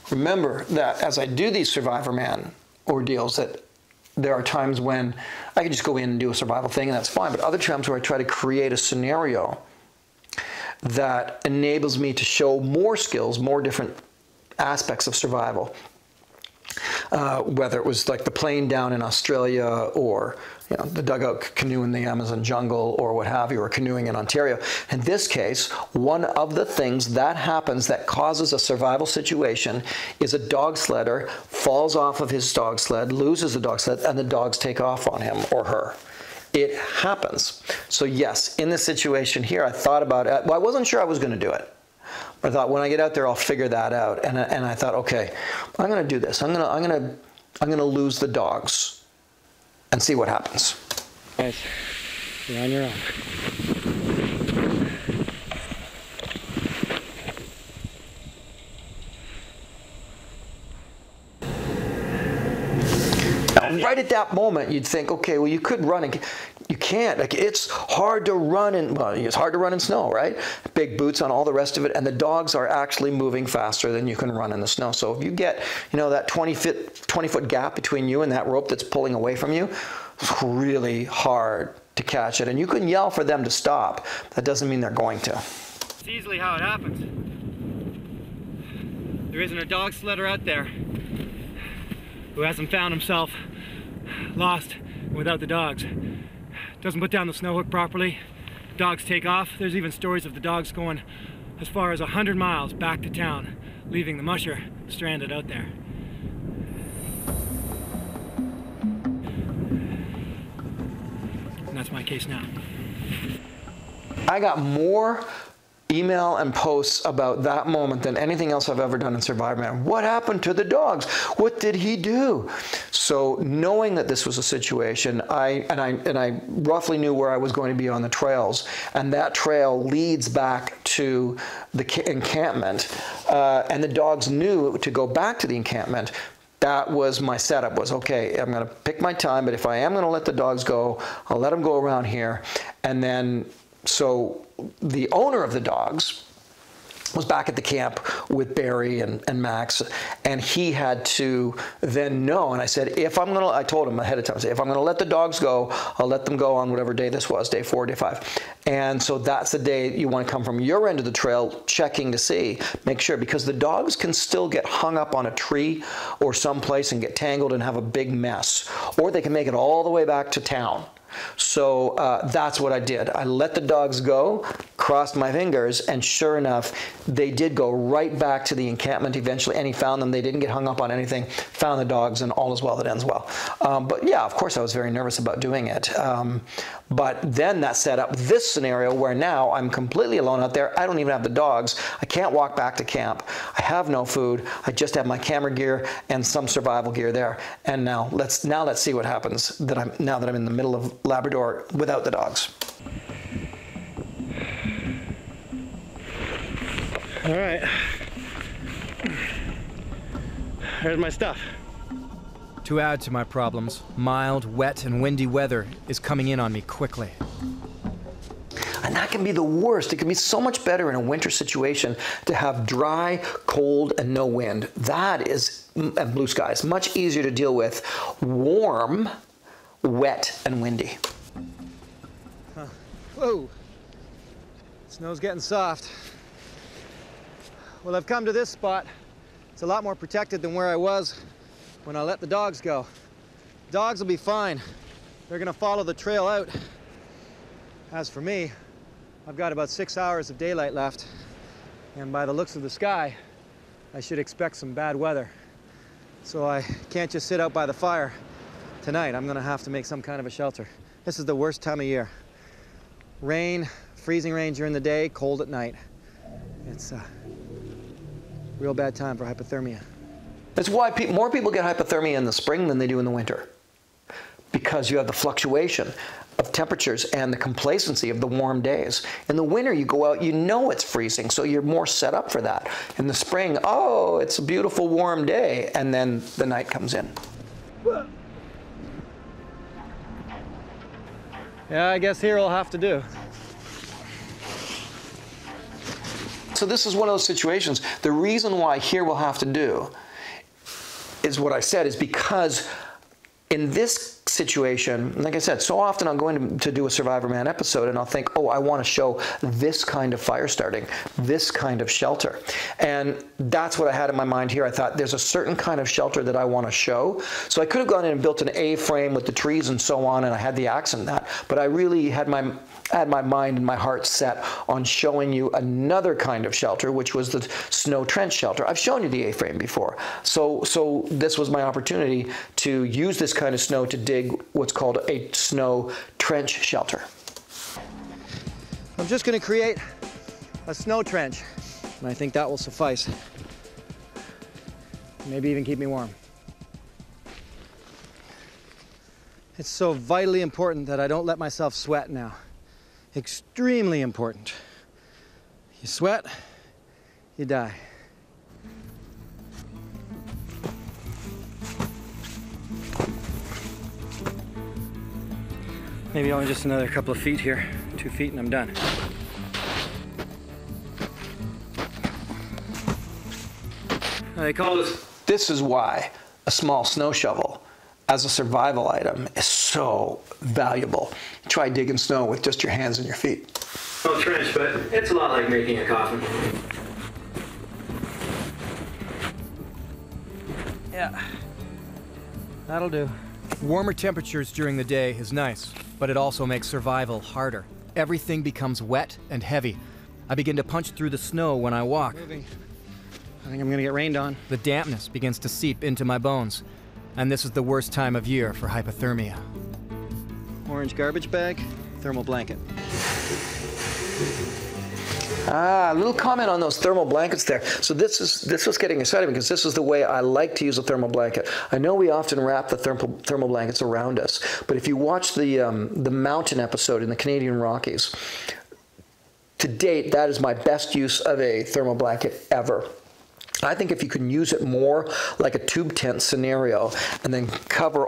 Speaker 1: remember that as I do these Survivorman ordeals, that there are times when I can just go in and do a survival thing, and that's fine. But other times where I try to create a scenario that enables me to show more skills, more different aspects of survival. Whether it was like the plane down in Australia, or the dugout canoe in the Amazon jungle, or what have you, or canoeing in Ontario. In this case, one of the things that happens that causes a survival situation is a dog sledder falls off of his dog sled, loses the dog sled, and the dogs take off on him or her. It happens. So yes, in this situation here, I thought about it. Well, I wasn't sure I was going to do it. I thought when I get out there, I'll figure that out. And I thought, okay, I'm going to do this. I'm going to lose the dogs and see what happens.
Speaker 4: Guys, you're on your own.
Speaker 1: Now, right at that moment, you'd think, okay, well, you could run and you can't. Like, it's hard to run in, well, it's hard to run in snow, right? Big boots on, all the rest of it, and the dogs are actually moving faster than you can run in the snow. So if you get, that 20-foot gap between you and that rope that's pulling away from you, it's really hard to catch it. And you can yell for them to stop. That doesn't mean they're going to.
Speaker 4: It's easily how it happens. There isn't a dog sledder out there who hasn't found himself lost without the dogs. Doesn't put down the snow hook properly. Dogs take off. There's even stories of the dogs going as far as 100 miles back to town, leaving the musher stranded out there. And that's my case now.
Speaker 1: I got more email and posts about that moment than anything else I've ever done in Survivorman. What happened to the dogs? What did he do? So knowing that this was a situation, I roughly knew where I was going to be on the trails, and that trail leads back to the encampment, and the dogs knew to go back to the encampment. That was my setup, was okay, I'm going to pick my time, but if I am going to let the dogs go, I'll let them go around here. And then, so the owner of the dogs was back at the camp with Barry and Max, and he had to then know, and I said, I told him ahead of time, I said, if I'm going to let the dogs go, I'll let them go on whatever day this was, day 4, day 5. And so that's the day you want to come from your end of the trail, checking to see, make sure, because the dogs can still get hung up on a tree or someplace and get tangled and have a big mess, or they can make it all the way back to town. So that's what I did. I let the dogs go, crossed my fingers, and sure enough, they did go right back to the encampment eventually, and he found them. They didn't get hung up on anything, found the dogs, and all is well that ends well. But yeah, of course I was very nervous about doing it. But then that set up this scenario where now I'm completely alone out there. I don't even have the dogs. I can't walk back to camp. I have no food. I just have my camera gear and some survival gear there. And now let's see what happens now that I'm in the middle of Labrador without the dogs.
Speaker 2: All right. Here's my stuff.
Speaker 5: To add to my problems, mild, wet, and windy weather is coming in on me quickly.
Speaker 1: And that can be the worst. It can be so much better in a winter situation to have dry, cold, and no wind. That is, and blue skies, much easier to deal with. Warm, wet, and windy.
Speaker 4: Whoa, snow's getting soft. Well, I've come to this spot. It's a lot more protected than where I was when I let the dogs go. Dogs will be fine. They're gonna follow the trail out. As for me, I've got about 6 hours of daylight left, and by the looks of the sky, I should expect some bad weather. So I can't just sit out by the fire tonight. I'm gonna have to make some kind of a shelter. This is the worst time of year. Rain, freezing rain during the day, cold at night. It's a real bad time for hypothermia.
Speaker 1: That's why more people get hypothermia in the spring than they do in the winter. Because you have the fluctuation of temperatures and the complacency of the warm days. In the winter, you go out, you know it's freezing, so you're more set up for that. In the spring, oh, it's a beautiful warm day, and then the night comes in.
Speaker 4: Yeah, I guess here will have to do.
Speaker 1: So this is one of those situations. The reason why here will have to do is what I said, is because in this situation, like I said, so often I'm going to do a Survivorman episode and I'll think, oh, I want to show this kind of fire starting, this kind of shelter. And that's what I had in my mind here. I thought there's a certain kind of shelter that I want to show. So I could have gone in and built an A-frame with the trees and so on, and I had the axe in that. But I really had my mind and my heart set on showing you another kind of shelter, which was the snow trench shelter. I've shown you the A-frame before. So this was my opportunity to use this kind of snow to dig what's called a snow trench shelter.
Speaker 4: I'm just going to create a snow trench, and I think that will suffice. Maybe even keep me warm. It's so vitally important that I don't let myself sweat now. Extremely important. You sweat, you die. Maybe only just another couple of feet here. 2 feet and I'm done. They call this.
Speaker 1: This is why a small snow shovel as a survival item is so valuable. Try digging snow with just your hands and your feet.
Speaker 4: No trench, but it's a lot like making a coffin. Yeah, that'll do.
Speaker 5: Warmer temperatures during the day is nice, but it also makes survival harder. Everything becomes wet and heavy. I begin to punch through the snow when I walk.
Speaker 4: Moving. I think I'm gonna get rained on.
Speaker 5: The dampness begins to seep into my bones, and this is the worst time of year for hypothermia.
Speaker 4: Orange garbage bag, thermal blanket.
Speaker 1: A little comment on those thermal blankets there. So this was getting exciting because this is the way I like to use a thermal blanket. I know we often wrap the thermal blankets around us, but if you watch the mountain episode in the Canadian Rockies, to date, that is my best use of a thermal blanket ever. I think if you can use it more like a tube tent scenario and then cover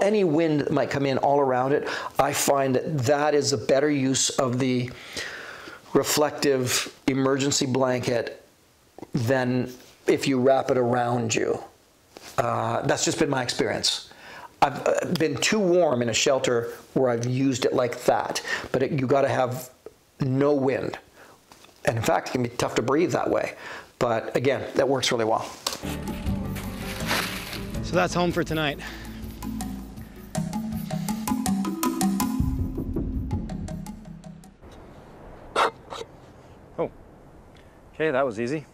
Speaker 1: any wind that might come in all around it, I find that is a better use of the reflective emergency blanket than if you wrap it around you. That's just been my experience. I've been too warm in a shelter where I've used it like that, but you got to have no wind. And in fact, it can be tough to breathe that way. But again, that works really well.
Speaker 4: So that's home for tonight. Okay, that was easy.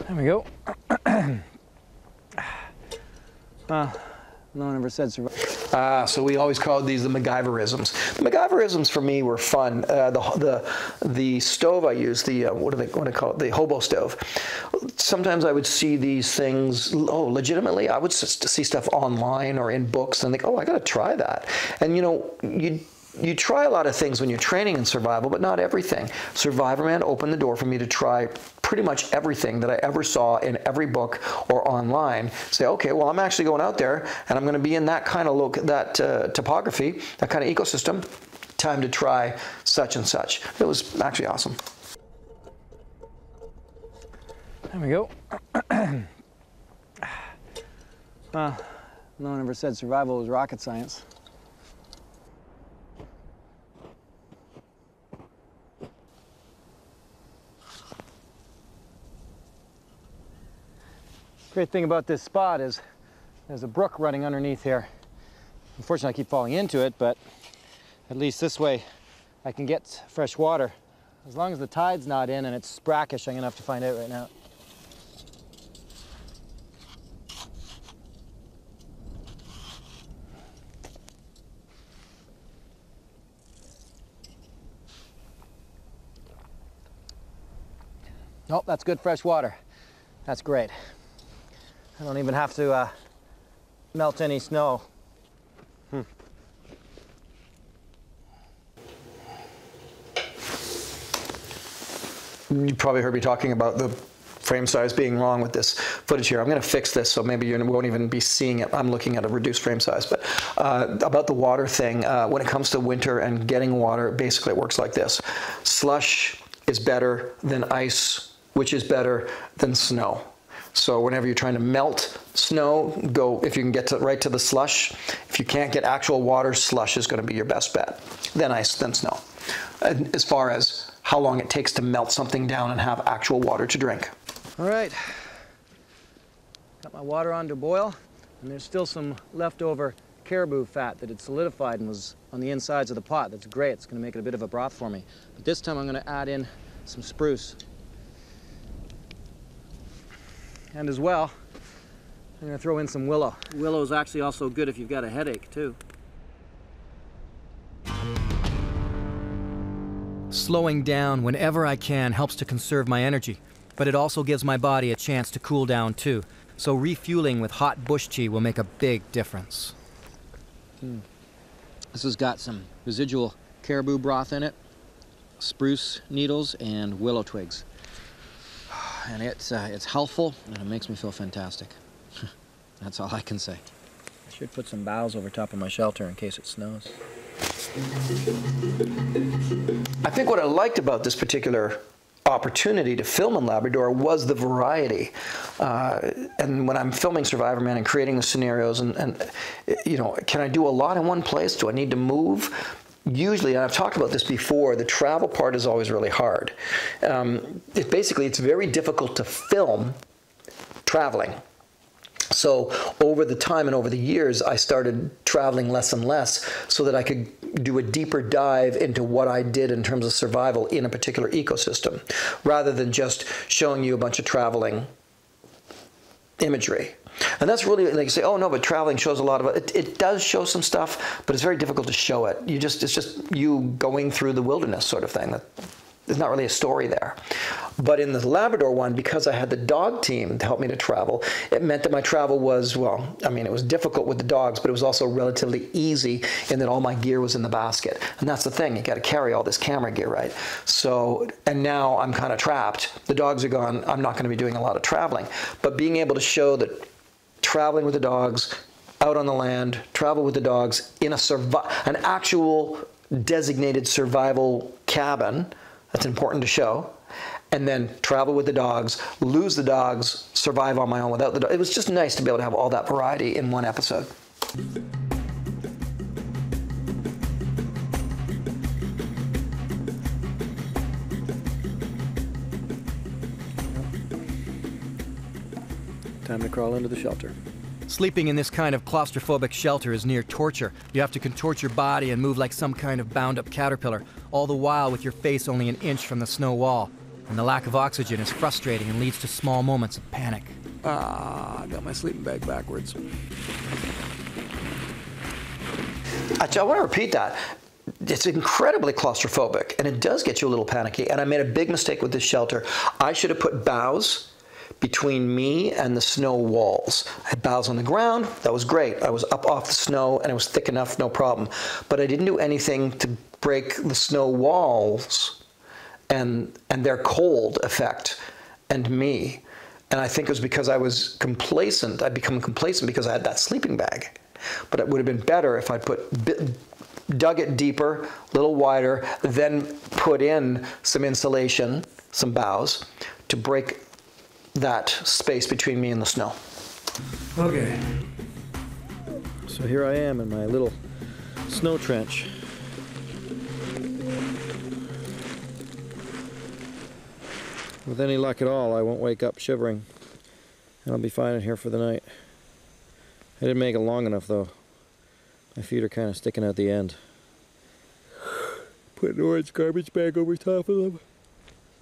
Speaker 4: There we go. No one ever said survival.
Speaker 1: So we always called these the Macgyverisms. The Macgyverisms for me were fun. The stove I used, the what do they call it? The hobo stove. Sometimes I would see these things. Oh, legitimately, I would see stuff online or in books and think, oh, I got to try that. And you know, you try a lot of things when you're training in survival, but not everything. Survivorman opened the door for me to try pretty much everything that I ever saw in every book or online. Say, okay, well, I'm actually going out there and I'm going to be in that kind of topography, that kind of ecosystem. Time to try such and such. It was actually awesome.
Speaker 4: There we go. No one ever said survival was rocket science. Great thing about this spot is there's a brook running underneath here. Unfortunately, I keep falling into it, but at least this way I can get fresh water. As long as the tide's not in and it's brackish, I'm gonna have to find out right now. Nope, that's good fresh water. That's great. I don't even have to melt any snow.
Speaker 1: You probably heard me talking about the frame size being wrong with this footage here. I'm going to fix this so maybe you won't even be seeing it. I'm looking at a reduced frame size. But about the water thing, when it comes to winter and getting water, basically it works like this. Slush is better than ice, which is better than snow. So whenever you're trying to melt snow, go if you can get right to the slush. If you can't get actual water, slush is going to be your best bet. Then ice, then snow. As far as how long it takes to melt something down and have actual water to drink.
Speaker 4: All right, got my water on to boil, and there's still some leftover caribou fat that had solidified and was on the insides of the pot. That's great. It's going to make it a bit of a broth for me. But this time I'm going to add in some spruce. And as well, I'm going to throw in some willow. Willow is actually also good if you've got a headache, too.
Speaker 5: Slowing down whenever I can helps to conserve my energy, but it also gives my body a chance to cool down too. So refueling with hot bush tea will make a big difference.
Speaker 4: This has got some residual caribou broth in it, spruce needles, and willow twigs. And it's healthful, and it makes me feel fantastic. That's all I can say. I should put some boughs over top of my shelter in case it snows.
Speaker 1: I think what I liked about this particular opportunity to film in Labrador was the variety. And when I'm filming Survivorman and creating the scenarios and you know, can I do a lot in one place? Do I need to move? Usually, and I've talked about this before, the travel part is always really hard. Basically, it's very difficult to film traveling. So over the time and over the years, I started traveling less and less so that I could do a deeper dive into what I did in terms of survival in a particular ecosystem, rather than just showing you a bunch of traveling imagery. And that's really, like you say, oh no, but traveling shows a lot of it. It does show some stuff, but it's very difficult to show it. It's just you going through the wilderness sort of thing. There's not really a story there. But in the Labrador one, because I had the dog team to help me to travel, it meant that my travel was, well, I mean, it was difficult with the dogs, but it was also relatively easy in that all my gear was in the basket. And that's the thing, you got to carry all this camera gear, right? So, and now I'm kind of trapped. The dogs are gone. I'm not going to be doing a lot of traveling. But being able to show that traveling with the dogs, out on the land, travel with the dogs in an actual designated survival cabin, that's important to show. And then travel with the dogs, lose the dogs, survive on my own without the dogs. It was just nice to be able to have all that variety in one episode.
Speaker 4: Time to crawl into the shelter.
Speaker 5: Sleeping in this kind of claustrophobic shelter is near torture. You have to contort your body and move like some kind of bound-up caterpillar, all the while with your face only an inch from the snow wall. And the lack of oxygen is frustrating and leads to small moments of panic.
Speaker 4: Ah, I got my sleeping bag backwards.
Speaker 1: Actually, I want to repeat that. It's incredibly claustrophobic, and it does get you a little panicky. And I made a big mistake with this shelter. I should have put boughs between me and the snow walls. I had boughs on the ground. That was great. I was up off the snow, and it was thick enough, no problem. But I didn't do anything to break the snow walls and their cold effect and me. And I think it was because I was complacent. I'd become complacent because I had that sleeping bag. But it would have been better if I dug it deeper, a little wider, then put in some insulation, some boughs, to break that space between me and the snow.
Speaker 4: Okay. So here I am in my little snow trench. With any luck at all, I won't wake up shivering, and I'll be fine in here for the night. I didn't make it long enough, though. My feet are kind of sticking out the end. Put an orange garbage bag over top of them.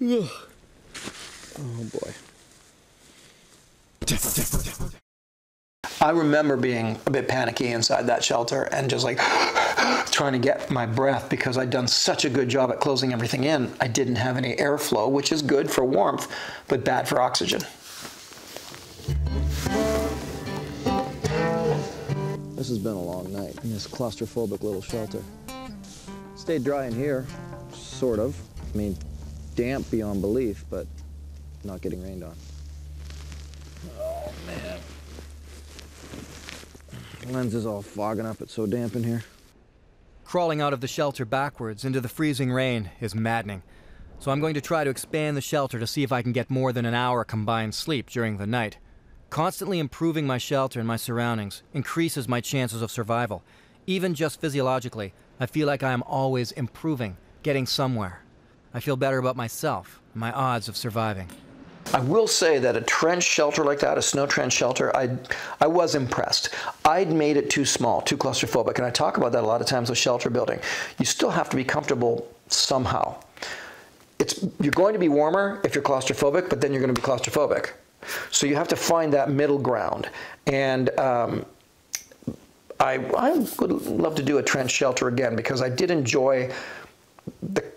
Speaker 4: Ugh. Oh boy.
Speaker 1: I remember being a bit panicky inside that shelter and just like trying to get my breath because I'd done such a good job at closing everything in. I didn't have any airflow, which is good for warmth, but bad for oxygen.
Speaker 4: This has been a long night in this claustrophobic little shelter. Stayed dry in here, sort of. I mean, damp beyond belief, but not getting rained on. Oh, man. The lens is all fogging up. It's so damp in here.
Speaker 5: Crawling out of the shelter backwards into the freezing rain is maddening. So I'm going to try to expand the shelter to see if I can get more than an hour combined sleep during the night. Constantly improving my shelter and my surroundings increases my chances of survival. Even just physiologically, I feel like I am always improving, getting somewhere. I feel better about myself and my odds of surviving.
Speaker 1: I will say that a trench shelter like that, a snow trench shelter, I was impressed. I'd made it too small, too claustrophobic, and I talk about that a lot of times with shelter building. You still have to be comfortable somehow. You're going to be warmer if you're claustrophobic, but then you're going to be claustrophobic. So you have to find that middle ground. And I would love to do a trench shelter again because I did enjoy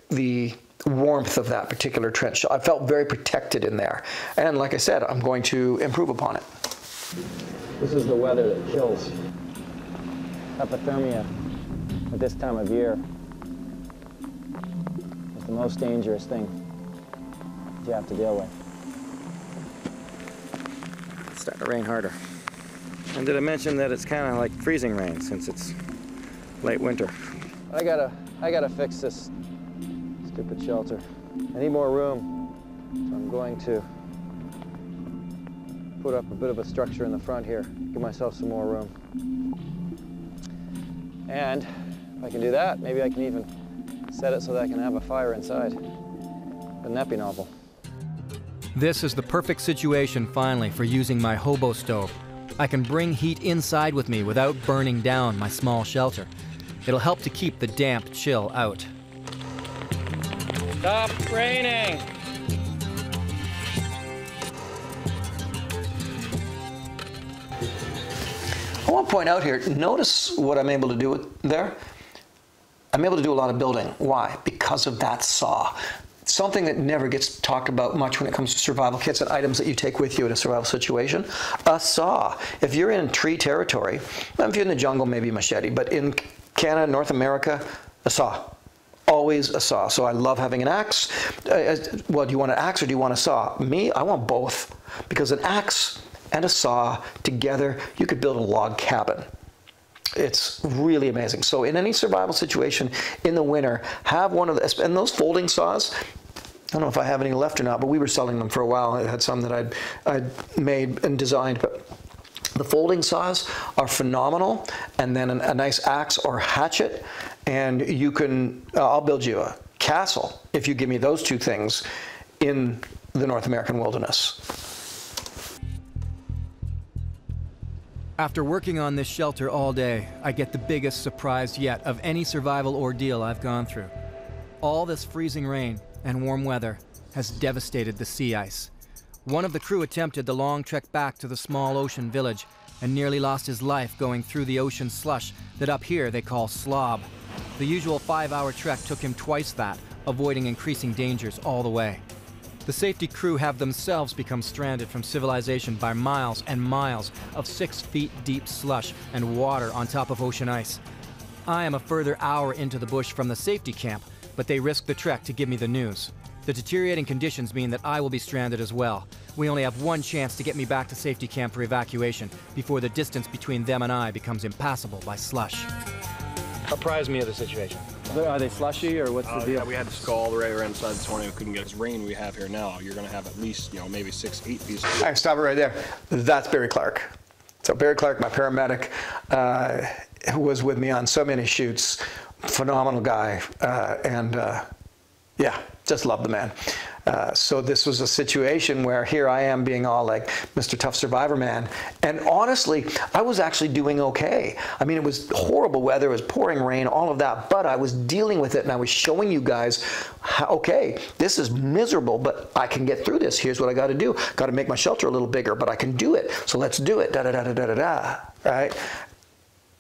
Speaker 1: the warmth of that particular trench. I felt very protected in there. And like I said, I'm going to improve upon it.
Speaker 4: This is the weather that kills. Hypothermia at this time of year is the most dangerous thing that you have to deal with. It's starting to rain harder. And did I mention that it's kind of like freezing rain since it's late winter? I gotta fix this stupid shelter. I need more room, so I'm going to put up a bit of a structure in the front here, give myself some more room. And if I can do that, maybe I can even set it so that I can have a fire inside. Wouldn't that be novel?
Speaker 5: This is the perfect situation, finally, for using my hobo stove. I can bring heat inside with me without burning down my small shelter. It'll help to keep the damp chill out.
Speaker 4: Stop raining!
Speaker 1: I want to point out here, notice what I'm able to do there. I'm able to do a lot of building. Why? Because of that saw. Something that never gets talked about much when it comes to survival kits and items that you take with you in a survival situation. A saw. If you're in tree territory, if you're in the jungle, maybe a machete, but in Canada, North America, a saw. Always a saw. So I love having an axe. Well, do you want an axe or do you want a saw? Me, I want both. Because an axe and a saw together, you could build a log cabin. It's really amazing. So in any survival situation in the winter, have one of the, and those folding saws, I don't know if I have any left or not, but we were selling them for a while. I had some that I'd made and designed, but the folding saws are phenomenal. And then a nice axe or hatchet, and you can, I'll build you a castle if you give me those two things in the North American wilderness.
Speaker 5: After working on this shelter all day, I get the biggest surprise yet of any survival ordeal I've gone through. All this freezing rain and warm weather has devastated the sea ice. One of the crew attempted the long trek back to the small ocean village and nearly lost his life going through the ocean slush that up here they call slob. The usual 5-hour trek took him twice that, avoiding increasing dangers all the way. The safety crew have themselves become stranded from civilization by miles and miles of 6 feet deep slush and water on top of ocean ice. I am a further hour into the bush from the safety camp, but they risk the trek to give me the news. The deteriorating conditions mean that I will be stranded as well. We only have one chance to get me back to safety camp for evacuation before the distance between them and I becomes impassable by slush. Apprise me of the situation. Are they slushy or what's the deal?
Speaker 7: Yeah, we had to go all the way around inside this morning. We couldn't get this rain we have here now. You're going to have at least, maybe 6, 8 feet.
Speaker 1: All right, stop it right there. That's Barry Clark. So Barry Clark, my paramedic, who was with me on so many shoots, phenomenal guy, yeah, just love the man. So this was a situation where here I am being all like Mr. Tough Survivor Man. And honestly, I was actually doing okay. I mean, it was horrible weather, it was pouring rain, all of that, but I was dealing with it and I was showing you guys, okay, this is miserable, but I can get through this. Here's what I got to do. Got to make my shelter a little bigger, but I can do it. So let's do it, da-da-da-da-da-da, right?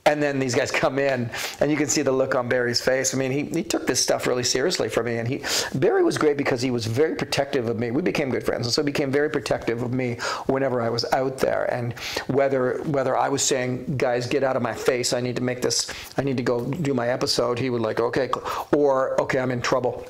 Speaker 1: And then these guys come in, and you can see the look on Barry's face. I mean, he took this stuff really seriously for me, and Barry was great because he was very protective of me. We became good friends, and so he became very protective of me whenever I was out there. And whether I was saying, guys, get out of my face, I need to make this, I need to go do my episode, he would like, okay, or okay, I'm in trouble.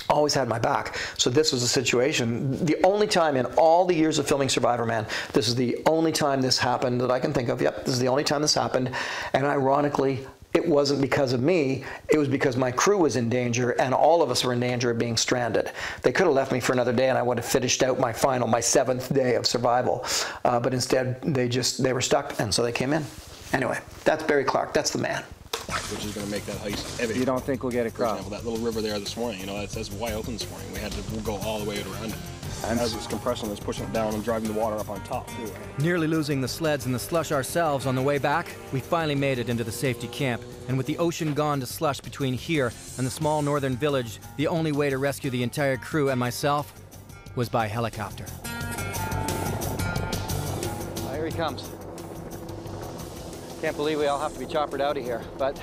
Speaker 1: Always had my back. So this was a situation, the only time in all the years of filming Survivorman, this is the only time this happened that I can think of. Yep, this is the only time this happened. And ironically, it wasn't because of me, it was because my crew was in danger and all of us were in danger of being stranded. They could have left me for another day and I would have finished out my 7th day of survival. But instead, they were stuck, and so they came in. Anyway, that's Barry Clark, that's the man.
Speaker 7: Which is going to make that ice heavy.
Speaker 5: You don't think we'll get across?
Speaker 7: For example, that little river there this morning, that's wide open this morning. We had to go all the way around it. And as it's compressing, it's pushing it down and driving the water up on top, too.
Speaker 5: Nearly losing the sleds and the slush ourselves on the way back, we finally made it into the safety camp. And with the ocean gone to slush between here and the small northern village, the only way to rescue the entire crew and myself was by helicopter.
Speaker 4: Here he comes. Can't believe we all have to be choppered out of here, but...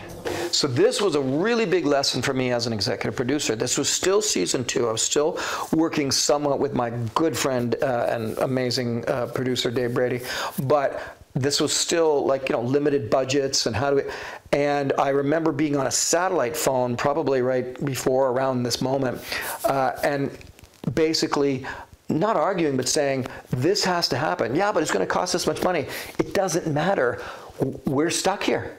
Speaker 1: So this was a really big lesson for me as an executive producer. This was still season 2. I was still working somewhat with my good friend and amazing producer, Dave Brady, but this was still like, limited budgets and and I remember being on a satellite phone probably right before, around this moment, and basically not arguing, but saying, this has to happen. Yeah, but it's going to cost us much money. It doesn't matter. We're stuck here.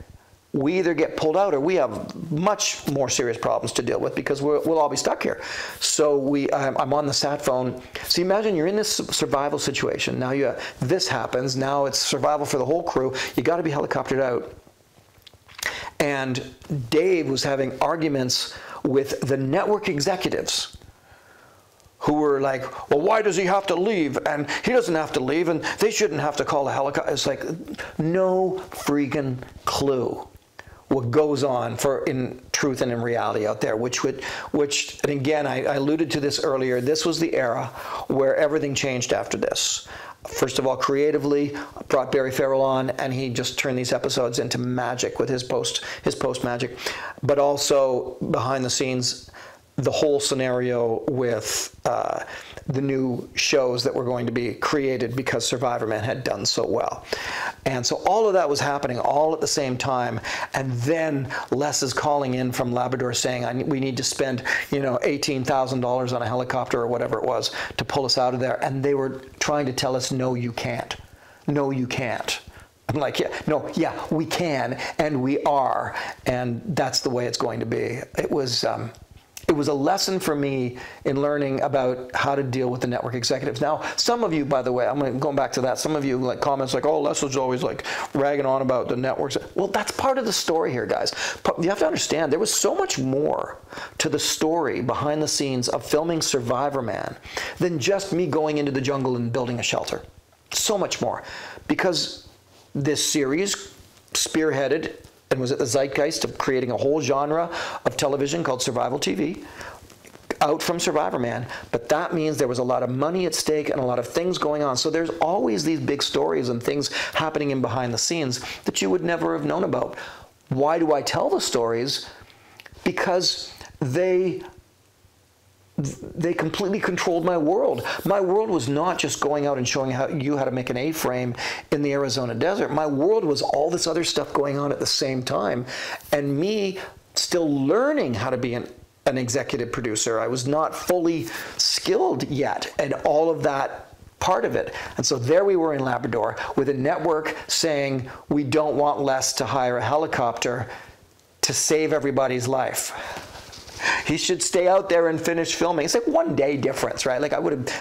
Speaker 1: We either get pulled out or we have much more serious problems to deal with because we'll all be stuck here. So I'm on the sat phone. So imagine you're in this survival situation. Now this happens. Now it's survival for the whole crew. You got to be helicoptered out. And Dave was having arguments with the network executives who were like, well, why does he have to leave? And he doesn't have to leave, and they shouldn't have to call a helicopter. It's like, no freaking clue what goes on in truth and in reality out there, which and again, I alluded to this earlier, this was the era where everything changed after this. First of all, creatively, brought Barry Farrell on, and he just turned these episodes into magic with his post magic. But also, behind the scenes, the whole scenario with the new shows that were going to be created because Survivorman had done so well. And so all of that was happening all at the same time. And then Les is calling in from Labrador saying, we need to spend, $18,000 on a helicopter or whatever it was to pull us out of there. And they were trying to tell us, no, you can't. No, you can't. I'm like, yeah, we can, and we are. And that's the way it's going to be. It was a lesson for me in learning about how to deal with the network executives. Now, some of you, by the way, going back to that, some of you like comments like, oh, Les was always like ragging on about the networks. Well, that's part of the story here, guys. You have to understand, there was so much more to the story behind the scenes of filming Survivorman than just me going into the jungle and building a shelter. So much more. Because this series spearheaded and was at the zeitgeist of creating a whole genre of television called survival TV, out from Survivorman. But that means there was a lot of money at stake and a lot of things going on. So there's always these big stories and things happening in behind the scenes that you would never have known about. Why do I tell the stories? Because they completely controlled my world. My world was not just going out and showing you how to make an A-frame in the Arizona desert. My world was all this other stuff going on at the same time, and me still learning how to be an executive producer. I was not fully skilled yet, and all of that part of it. And so there we were in Labrador with a network saying, we don't want Les to hire a helicopter to save everybody's life. He should stay out there and finish filming. It's like 1 day difference, right? Like I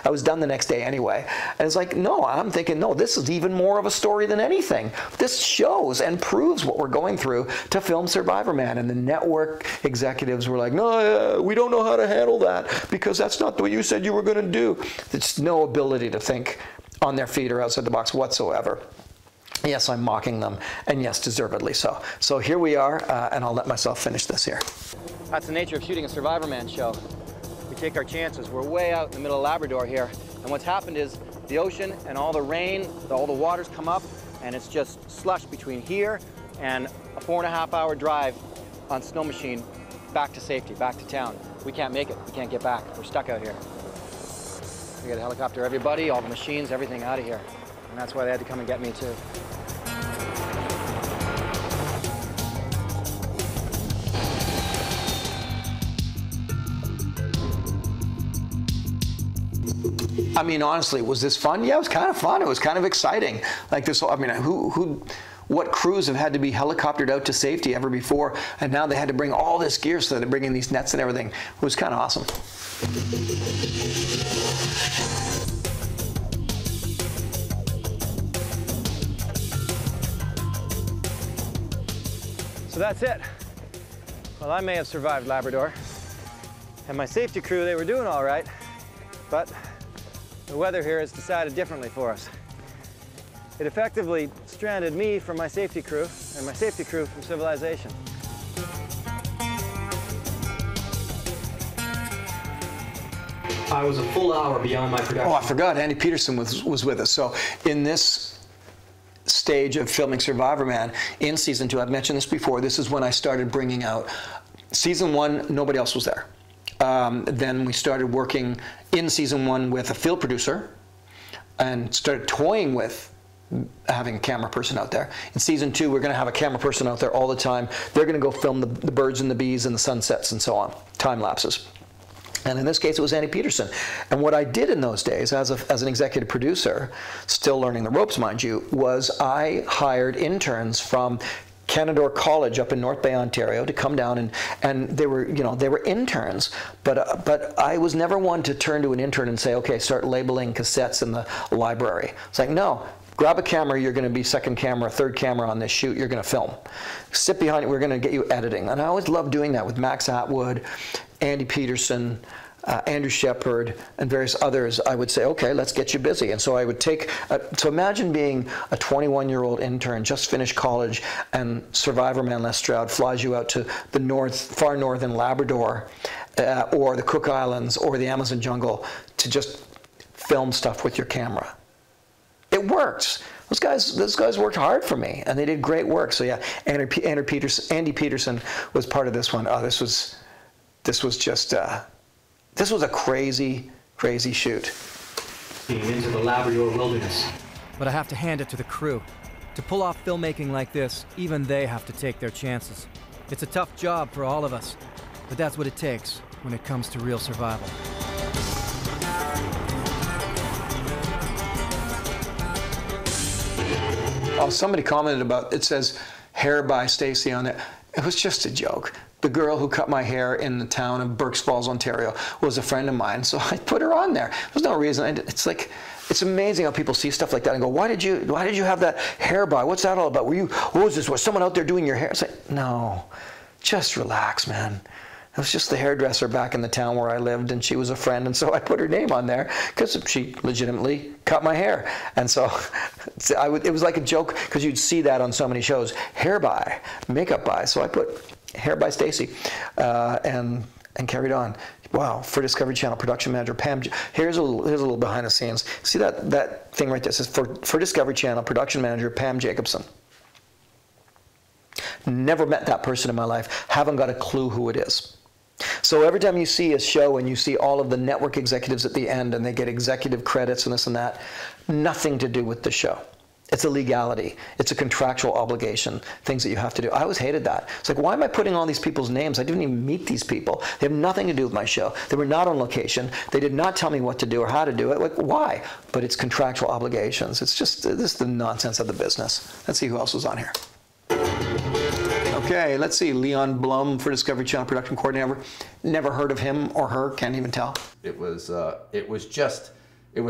Speaker 1: was done the next day anyway. And it's like, no, I'm thinking, no, this is even more of a story than anything. This shows and proves what we're going through to film Survivorman. And the network executives were like, no, we don't know how to handle that because that's not what you said you were going to do. There's no ability to think on their feet or outside the box whatsoever. Yes, I'm mocking them, and yes, deservedly so. So here we are, and I'll let myself finish this here.
Speaker 4: That's the nature of shooting a Survivorman show. We take our chances. We're way out in the middle of Labrador here, and what's happened is the ocean and all the rain, all the waters come up, and it's just slush between here and a 4.5-hour drive on snow machine back to safety, back to town. We can't make it. We can't get back. We're stuck out here. We got a helicopter, everybody, all the machines, everything out of here. And that's why they had to come and get me too.
Speaker 1: I mean, honestly, was this fun? Yeah, it was kind of fun. It was kind of exciting. Like this, I mean, what crews have had to be helicoptered out to safety ever before? And now they had to bring all this gear, so they're bringing these nets and everything. It was kind of awesome.
Speaker 4: So that's it. Well, I may have survived Labrador. And my safety crew, they were doing all right. But the weather here has decided differently for us. It effectively stranded me from my safety crew and my safety crew from civilization.
Speaker 5: I was a full hour beyond my production.
Speaker 1: Oh, I forgot, Andy Peterson was with us. So in this stage of filming Survivorman in season 2, I've mentioned this before, this is when I started bringing out. Season 1, nobody else was there. Then we started working in season 1 with a field producer and started toying with having a camera person out there. In season 2, we're going to have a camera person out there all the time. They're going to go film the birds and the bees and the sunsets and so on, time lapses. And in this case, it was Andy Peterson. And what I did in those days, as an executive producer, still learning the ropes, mind you, was I hired interns from Canadore College up in North Bay, Ontario, to come down and they were, they were interns, but I was never one to turn to an intern and say, okay, start labeling cassettes in the library. It's like, no, grab a camera, you're going to be second camera, third camera on this shoot, you're going to film. Sit behind it, we're going to get you editing. And I always loved doing that with Max Atwood, Andy Peterson, Andrew Shepard, and various others. I would say, okay, let's get you busy. And so I would take, so imagine being a 21-year-old intern, just finished college, and Survivorman Les Stroud flies you out to the far north in Labrador, or the Cook Islands, or the Amazon jungle to just film stuff with your camera. It works. Those guys worked hard for me, and they did great work. So yeah, Andy Peterson was part of this one. Oh, this was just. This was a crazy, crazy shoot.
Speaker 5: Being into the Labrador wilderness. But I have to hand it to the crew. To pull off filmmaking like this, even they have to take their chances. It's a tough job for all of us, but that's what it takes when it comes to real survival.
Speaker 1: Oh, somebody commented about, it says, hair by Stacy on it. It was just a joke. The girl who cut my hair in the town of Burkes Falls, Ontario, was a friend of mine, so I put her on there. There's no reason. It's like, it's amazing how people see stuff like that and go, why did you have that hair by? What's that all about? Was someone out there doing your hair? It's like, no, just relax, man. It was just the hairdresser back in the town where I lived, and she was a friend, and so I put her name on there because she legitimately cut my hair. And so it was like a joke, because you'd see that on so many shows, hair by, makeup by. So I put hair by Stacy, and carried on. Wow, for Discovery Channel, production manager Pam. Here's a little behind the scenes. See that thing right there? It says for Discovery Channel, production manager Pam Jacobson. Never met that person in my life. Haven't got a clue who it is. So every time you see a show and you see all of the network executives at the end and they get executive credits and this and that, nothing to do with the show. It's a legality. It's a contractual obligation, things that you have to do. I always hated that. It's like, why am I putting all these people's names? I didn't even meet these people. They have nothing to do with my show. They were not on location. They did not tell me what to do or how to do it. Like, why? But it's contractual obligations. It's just, this is the nonsense of the business. Let's see who else was on here. Okay, let's see. Leon Blum for Discovery Channel production coordinator. Never heard of him or her. Can't even tell.
Speaker 6: It was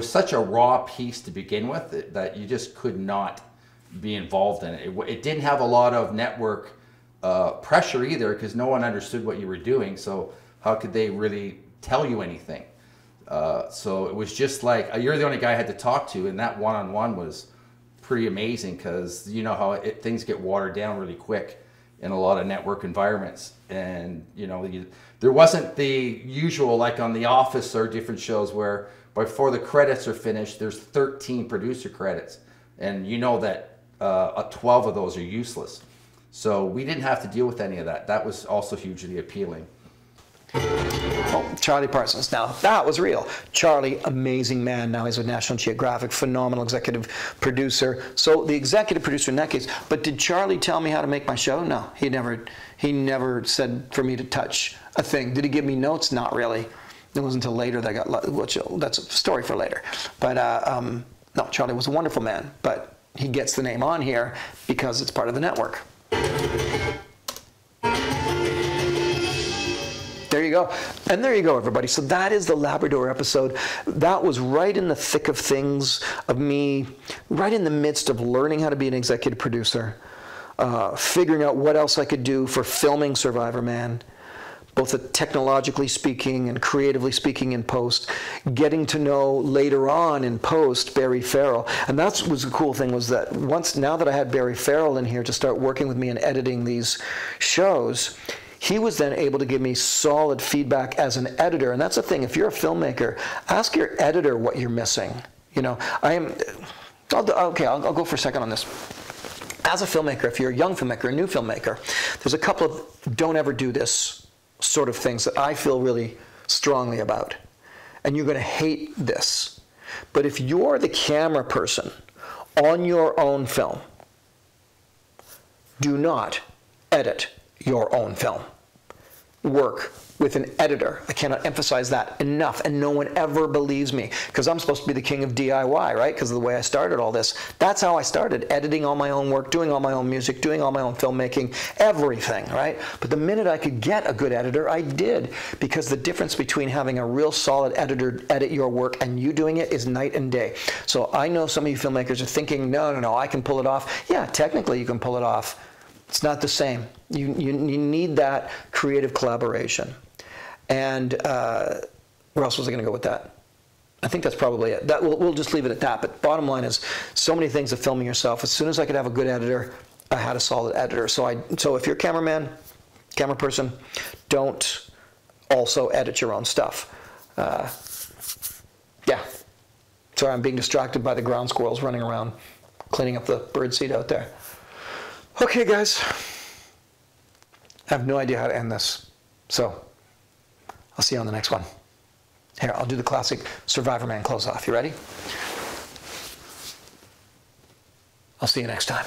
Speaker 6: such a raw piece to begin with that you just could not be involved in it. It didn't have a lot of network pressure either, because no one understood what you were doing. So how could they really tell you anything? So it was just like, you're the only guy I had to talk to, and that one-on-one was pretty amazing, because you know how things get watered down really quick in a lot of network environments. And you know, there wasn't the usual, like on The Office or different shows, where before the credits are finished, there's 13 producer credits. And you know that 12 of those are useless. So we didn't have to deal with any of that. That was also hugely appealing.
Speaker 1: Oh, Charlie Parsons. Now, that was real. Charlie, amazing man. Now he's with National Geographic, phenomenal executive producer. So the executive producer in that case, but did Charlie tell me how to make my show? No, he never said for me to touch a thing. Did he give me notes? Not really. It wasn't until later that I got, which that's a story for later. But no, Charlie was a wonderful man, but he gets the name on here because it's part of the network. There you go. And there you go, everybody. So that is the Labrador episode. That was right in the thick of things, of me, right in the midst of learning how to be an executive producer, figuring out what else I could do for filming Survivorman, both technologically speaking and creatively speaking in post, getting to know later on in post Barry Farrell. And that was the cool thing, was that now that I had Barry Farrell in here to start working with me and editing these shows, he was then able to give me solid feedback as an editor. And that's the thing, if you're a filmmaker, ask your editor what you're missing. You know, I'll go for a second on this. As a filmmaker, if you're a young filmmaker, a new filmmaker, there's a couple of don't ever do this sort of things that I feel really strongly about. And you're going to hate this. But if you're the camera person on your own film, do not edit your own film. Work with an editor. I cannot emphasize that enough, and no one ever believes me, because I'm supposed to be the king of DIY, right? Because of the way I started all this. That's how I started, editing all my own work, doing all my own music, doing all my own filmmaking, everything, right? But the minute I could get a good editor, I did, because the difference between having a real solid editor edit your work and you doing it is night and day. So I know some of you filmmakers are thinking, no, I can pull it off. Yeah, technically you can pull it off. It's not the same. You need that creative collaboration. And where else was I going to go with that? I think that's probably it. We'll just leave it at that. But bottom line is, so many things of filming yourself. As soon as I could have a good editor, I had a solid editor. So if you're a cameraman, camera person, don't also edit your own stuff. Yeah. Sorry, I'm being distracted by the ground squirrels running around, cleaning up the bird seed out there. Okay, guys. I have no idea how to end this. So I'll see you on the next one. Here, I'll do the classic Survivorman close off. You ready? I'll see you next time.